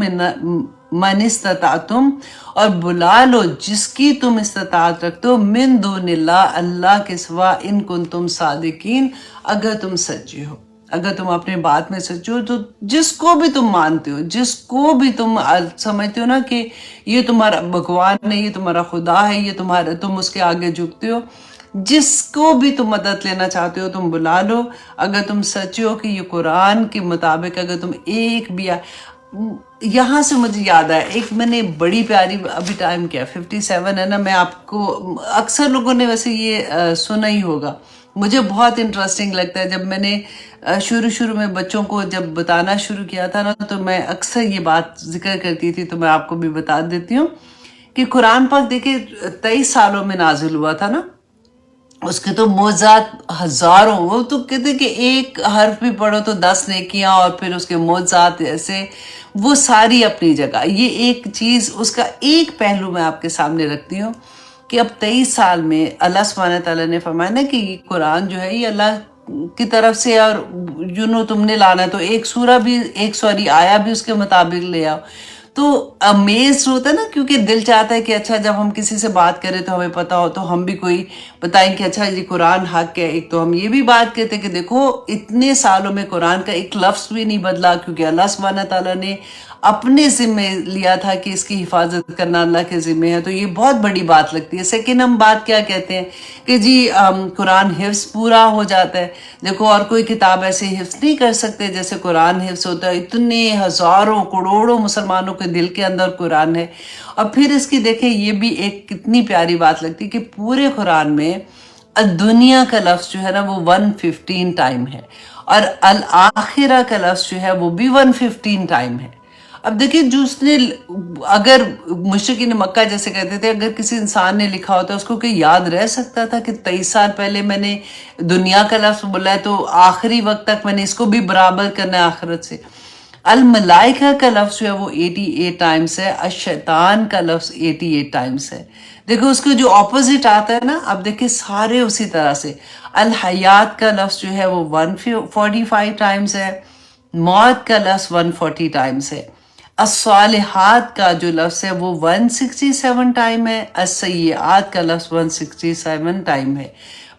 A: مَنِ اسْتَطَعْتُمْ، اور بلا لو جس کی تم استطاعت رکھتے ہو، من دون اللہ، اللہ کے سوا، ان کنتم صادقین، اگر تم سچے ہو، اگر تم اپنے بات میں سچے ہو. تو جس کو بھی تم مانتے ہو، جس کو بھی تم سمجھتے ہو نا کہ یہ تمہارا بھگوان ہے، یہ تمہارا خدا ہے، یہ تم اس کے آگے جھکتے ہو، جس کو بھی تم مدد لینا چاہتے ہو تم بلا لو، اگر تم سچے ہو کہ یہ قرآن کے مطابق اگر تم ایک بھی یہاں سے مجھے یاد آیا ایک میں نے بڑی پیاری، ابھی ٹائم کیا 57 ہے نا، میں آپ کو اکثر لوگوں نے ویسے یہ سنا ہی ہوگا، مجھے بہت انٹرسٹنگ لگتا ہے. جب میں نے شروع میں بچوں کو جب بتانا شروع کیا تھا نا تو میں اکثر یہ بات ذکر کرتی تھی، تو میں آپ کو بھی بتا دیتی ہوں کہ قرآن پاک دیکھیں 23 سالوں میں نازل ہوا تھا نا، اس کے تو معجزات ہزاروں، وہ تو کہتے کہ ایک حرف بھی پڑھو تو 10 نیکیاں، اور پھر اس کے معجزات ایسے، وہ ساری اپنی جگہ. یہ ایک چیز، اس کا ایک پہلو میں آپ کے سامنے رکھتی ہوں کہ اب 23 سال میں اللہ سبحانہ تعالیٰ نے فرمایا نا کہ یہ قرآن جو ہے یہ اللہ کی طرف سے، اور تم نے لانا ہے تو ایک سورہ بھی، آیا بھی اس کے مطابق لے آؤ. تو امیز ہوتا ہے نا، کیونکہ دل چاہتا ہے کہ اچھا جب ہم کسی سے بات کریں تو ہمیں پتا ہو تو ہم بھی کوئی بتائیں کہ اچھا یہ قرآن حق ہے. ایک تو ہم یہ بھی بات کہتے ہیں کہ دیکھو اتنے سالوں میں قرآن کا ایک لفظ بھی نہیں بدلا، کیونکہ اللہ سبحانہ تعالیٰ نے اپنے ذمے لیا تھا کہ اس کی حفاظت کرنا اللہ کے ذمے ہے، تو یہ بہت بڑی بات لگتی ہے۔ سیکنڈ ہم بات کیا کہتے ہیں کہ جی قرآن حفظ پورا ہو جاتا ہے۔ دیکھو اور کوئی کتاب ایسے حفظ نہیں کر سکتے جیسے قرآن حفظ ہوتا ہے، اتنے ہزاروں کروڑوں مسلمانوں کے دل کے اندر قرآن ہے۔ اور پھر اس کی دیکھیں یہ بھی ایک کتنی پیاری بات لگتی ہے کہ پورے قرآن میں دنیا کا لفظ جو ہے نا وہ 115 ٹائم ہے، اور الآخرہ کا لفظ جو ہے وہ بھی 115 ٹائم ہے۔ اب دیکھیں جو اس نے، اگر مشرکین مکہ جیسے کہتے تھے اگر کسی انسان نے لکھا ہوتا اس کو کہ یاد رہ سکتا تھا کہ 23 سال پہلے میں نے دنیا کا لفظ بولا ہے تو آخری وقت تک میں نے اس کو بھی برابر کرنا ہے آخرت سے۔ الملائکہ کا لفظ جو ہے وہ 88 ٹائمز ہے، الشیطان کا لفظ 88 ٹائمز ہے۔ دیکھو اس کو جو اپوزٹ آتا ہے نا، اب دیکھیں سارے اسی طرح سے۔ الحیات کا لفظ جو ہے وہ 145 ٹائمز ہے، موت کا لفظ 140 ٹائمز ہے، الصالحات کا جو لفظ ہے وہ 167 ٹائم ہے، السیئات کا لفظ 167 ٹائم ہے۔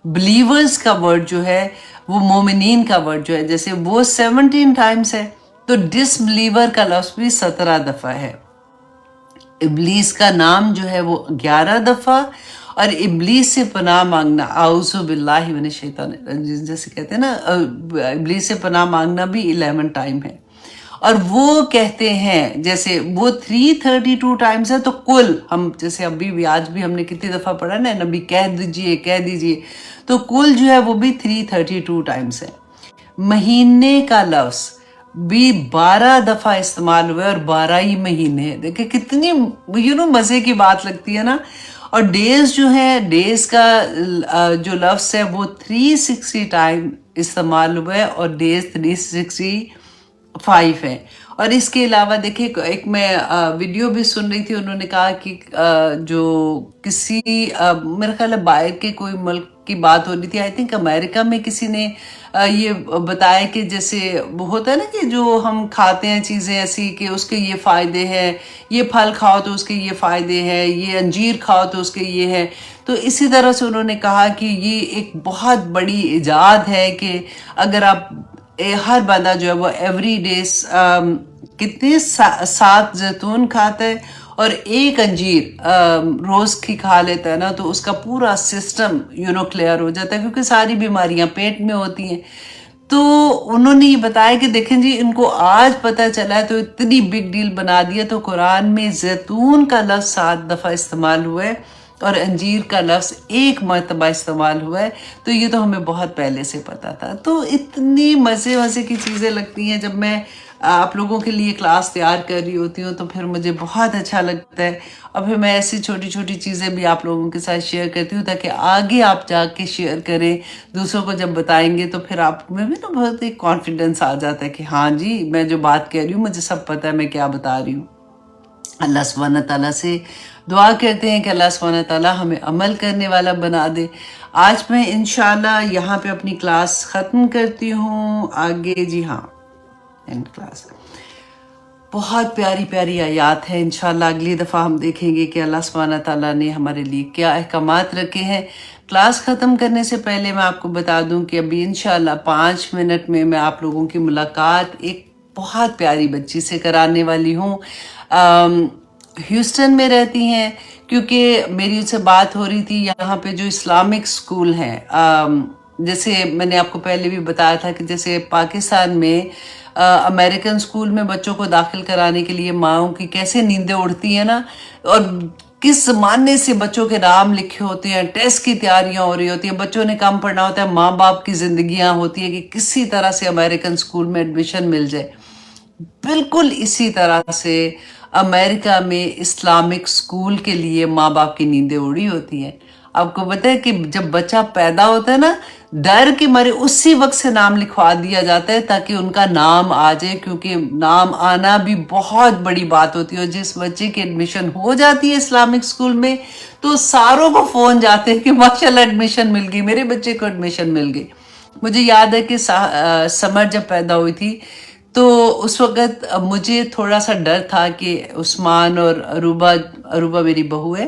A: بلیورز کا ورڈ جو ہے وہ مومنین کا ورڈ جو ہے جیسے وہ 17 ٹائمز ہے، تو ڈس بلیور کا لفظ بھی 17 دفعہ ہے۔ ابلیس کا نام جو ہے وہ 11 دفعہ، اور ابلیس سے پناہ مانگنا اعوذ باللہ من الشیطان الرجیم جیسے کہتے ہیں نا، ابلیس سے پناہ مانگنا بھی 11 ٹائم ہے۔ اور وہ کہتے ہیں جیسے وہ 332 ٹائمز ہے، تو کل ہم جیسے ابھی بھی آج بھی ہم نے کتنی دفعہ پڑھا نا، نبی کہہ دیجئے، تو کل جو ہے وہ بھی 332 ٹائمز ہے۔ مہینے کا لفظ بھی 12 دفعہ استعمال ہوئے، اور 12 ہی مہینے ہیں۔ دیکھیں کتنی مزے کی بات لگتی ہے نا۔ اور ڈیز جو ہے، ڈیز کا جو لفظ ہے وہ 360 ٹائم استعمال ہوا ہے، اور ڈیز 365 ہیں۔ اور اس کے علاوہ دیکھیں ایک میں ویڈیو بھی سن رہی تھی، انہوں نے کہا کہ جو کسی میرا خیال ہے باہر کے کوئی ملک کی بات ہو رہی تھی، آئی تھنک امریکہ میں کسی نے یہ بتایا کہ جیسے وہ ہوتا ہے نا کہ جو ہم کھاتے ہیں چیزیں ایسی کہ اس کے یہ فائدے ہیں، یہ پھل کھاؤ تو اس کے یہ فائدے ہیں، یہ انجیر کھاؤ تو اس کے یہ ہے، تو اسی طرح سے انہوں نے کہا کہ یہ ایک بہت بڑی ایجاد ہے کہ اگر آپ ہر بندہ جو ہے وہ ایوری ڈیز کتنے 7 زیتون کھاتا ہے اور 1 انجیر روز کی کھا لیتا ہے نا، تو اس کا پورا سسٹم کلیئر ہو جاتا ہے، کیونکہ ساری بیماریاں پیٹ میں ہوتی ہیں۔ تو انہوں نے یہ بتایا کہ دیکھیں جی ان کو آج پتہ چلا ہے تو اتنی بگ ڈیل بنا دیا، تو قرآن میں زیتون کا لفظ 7 دفعہ استعمال ہوا ہے، اور انجیر کا لفظ 1 مرتبہ استعمال ہوا ہے، تو یہ تو ہمیں بہت پہلے سے پتا تھا۔ تو اتنی مزے کی چیزیں لگتی ہیں جب میں آپ لوگوں کے لیے کلاس تیار کر رہی ہوتی ہوں، تو پھر مجھے بہت اچھا لگتا ہے، اور پھر میں ایسی چھوٹی چیزیں بھی آپ لوگوں کے ساتھ شیئر کرتی ہوں تاکہ آگے آپ جا کے شیئر کریں، دوسروں کو جب بتائیں گے تو پھر آپ میں بھی نا بہت ایک کانفیڈنس آ جاتا ہے کہ ہاں جی میں جو بات کہہ رہی ہوں مجھے سب پتہ ہے میں کیا بتا رہی ہوں۔ اللہ سبحانہ تعالیٰ سے دعا کرتے ہیں کہ اللہ سبحانہ تعالیٰ ہمیں عمل کرنے والا بنا دے۔ آج میں انشاءاللہ یہاں پہ اپنی کلاس ختم کرتی ہوں، آگے جی ہاں اینڈ کلاس۔ بہت پیاری آیات ہیں، انشاءاللہ اگلی دفعہ ہم دیکھیں گے کہ اللہ سبحانہ تعالیٰ نے ہمارے لیے کیا احکامات رکھے ہیں۔ کلاس ختم کرنے سے پہلے میں آپ کو بتا دوں کہ ابھی انشاءاللہ 5 منٹ میں آپ لوگوں کی ملاقات ایک بہت پیاری بچی سے کرانے والی ہوں۔ ہیوسٹن میں رہتی ہیں، کیونکہ میری ان سے بات ہو رہی تھی یہاں پہ جو اسلامک سکول ہیں، جیسے میں نے آپ کو پہلے بھی بتایا تھا کہ جیسے پاکستان میں امریکن سکول میں بچوں کو داخل کرانے کے لیے ماؤں کی کیسے نیندیں اڑتی ہیں نا، اور کس زمانے سے بچوں کے نام لکھے ہوتے ہیں، ٹیسٹ کی تیاریاں ہو رہی ہوتی ہیں، بچوں نے کام پڑھنا ہوتا ہے، ماں باپ کی زندگیاں ہوتی ہیں کہ کسی طرح سے امریکن سکول میں ایڈمیشن مل جائے۔ بالکل اسی طرح سے امریکہ میں اسلامک سکول کے لیے ماں باپ کی نیندیں اڑی ہوتی ہیں۔ آپ کو پتہ ہے کہ جب بچہ پیدا ہوتا ہے نا، ڈر کے مارے اسی وقت سے نام لکھوا دیا جاتا ہے تاکہ ان کا نام آ جائے، کیونکہ نام آنا بھی بہت بڑی بات ہوتی ہے۔ اور جس بچے کی ایڈمیشن ہو جاتی ہے اسلامک سکول میں تو ساروں کو فون جاتے ہیں کہ ماشاءاللہ ایڈمیشن مل گئی، میرے بچے کو ایڈمیشن مل گئی۔ مجھے یاد ہے کہ سمر جب پیدا ہوئی تھی تو اس وقت مجھے تھوڑا سا ڈر تھا کہ عثمان اور عروبہ میری بہو ہے،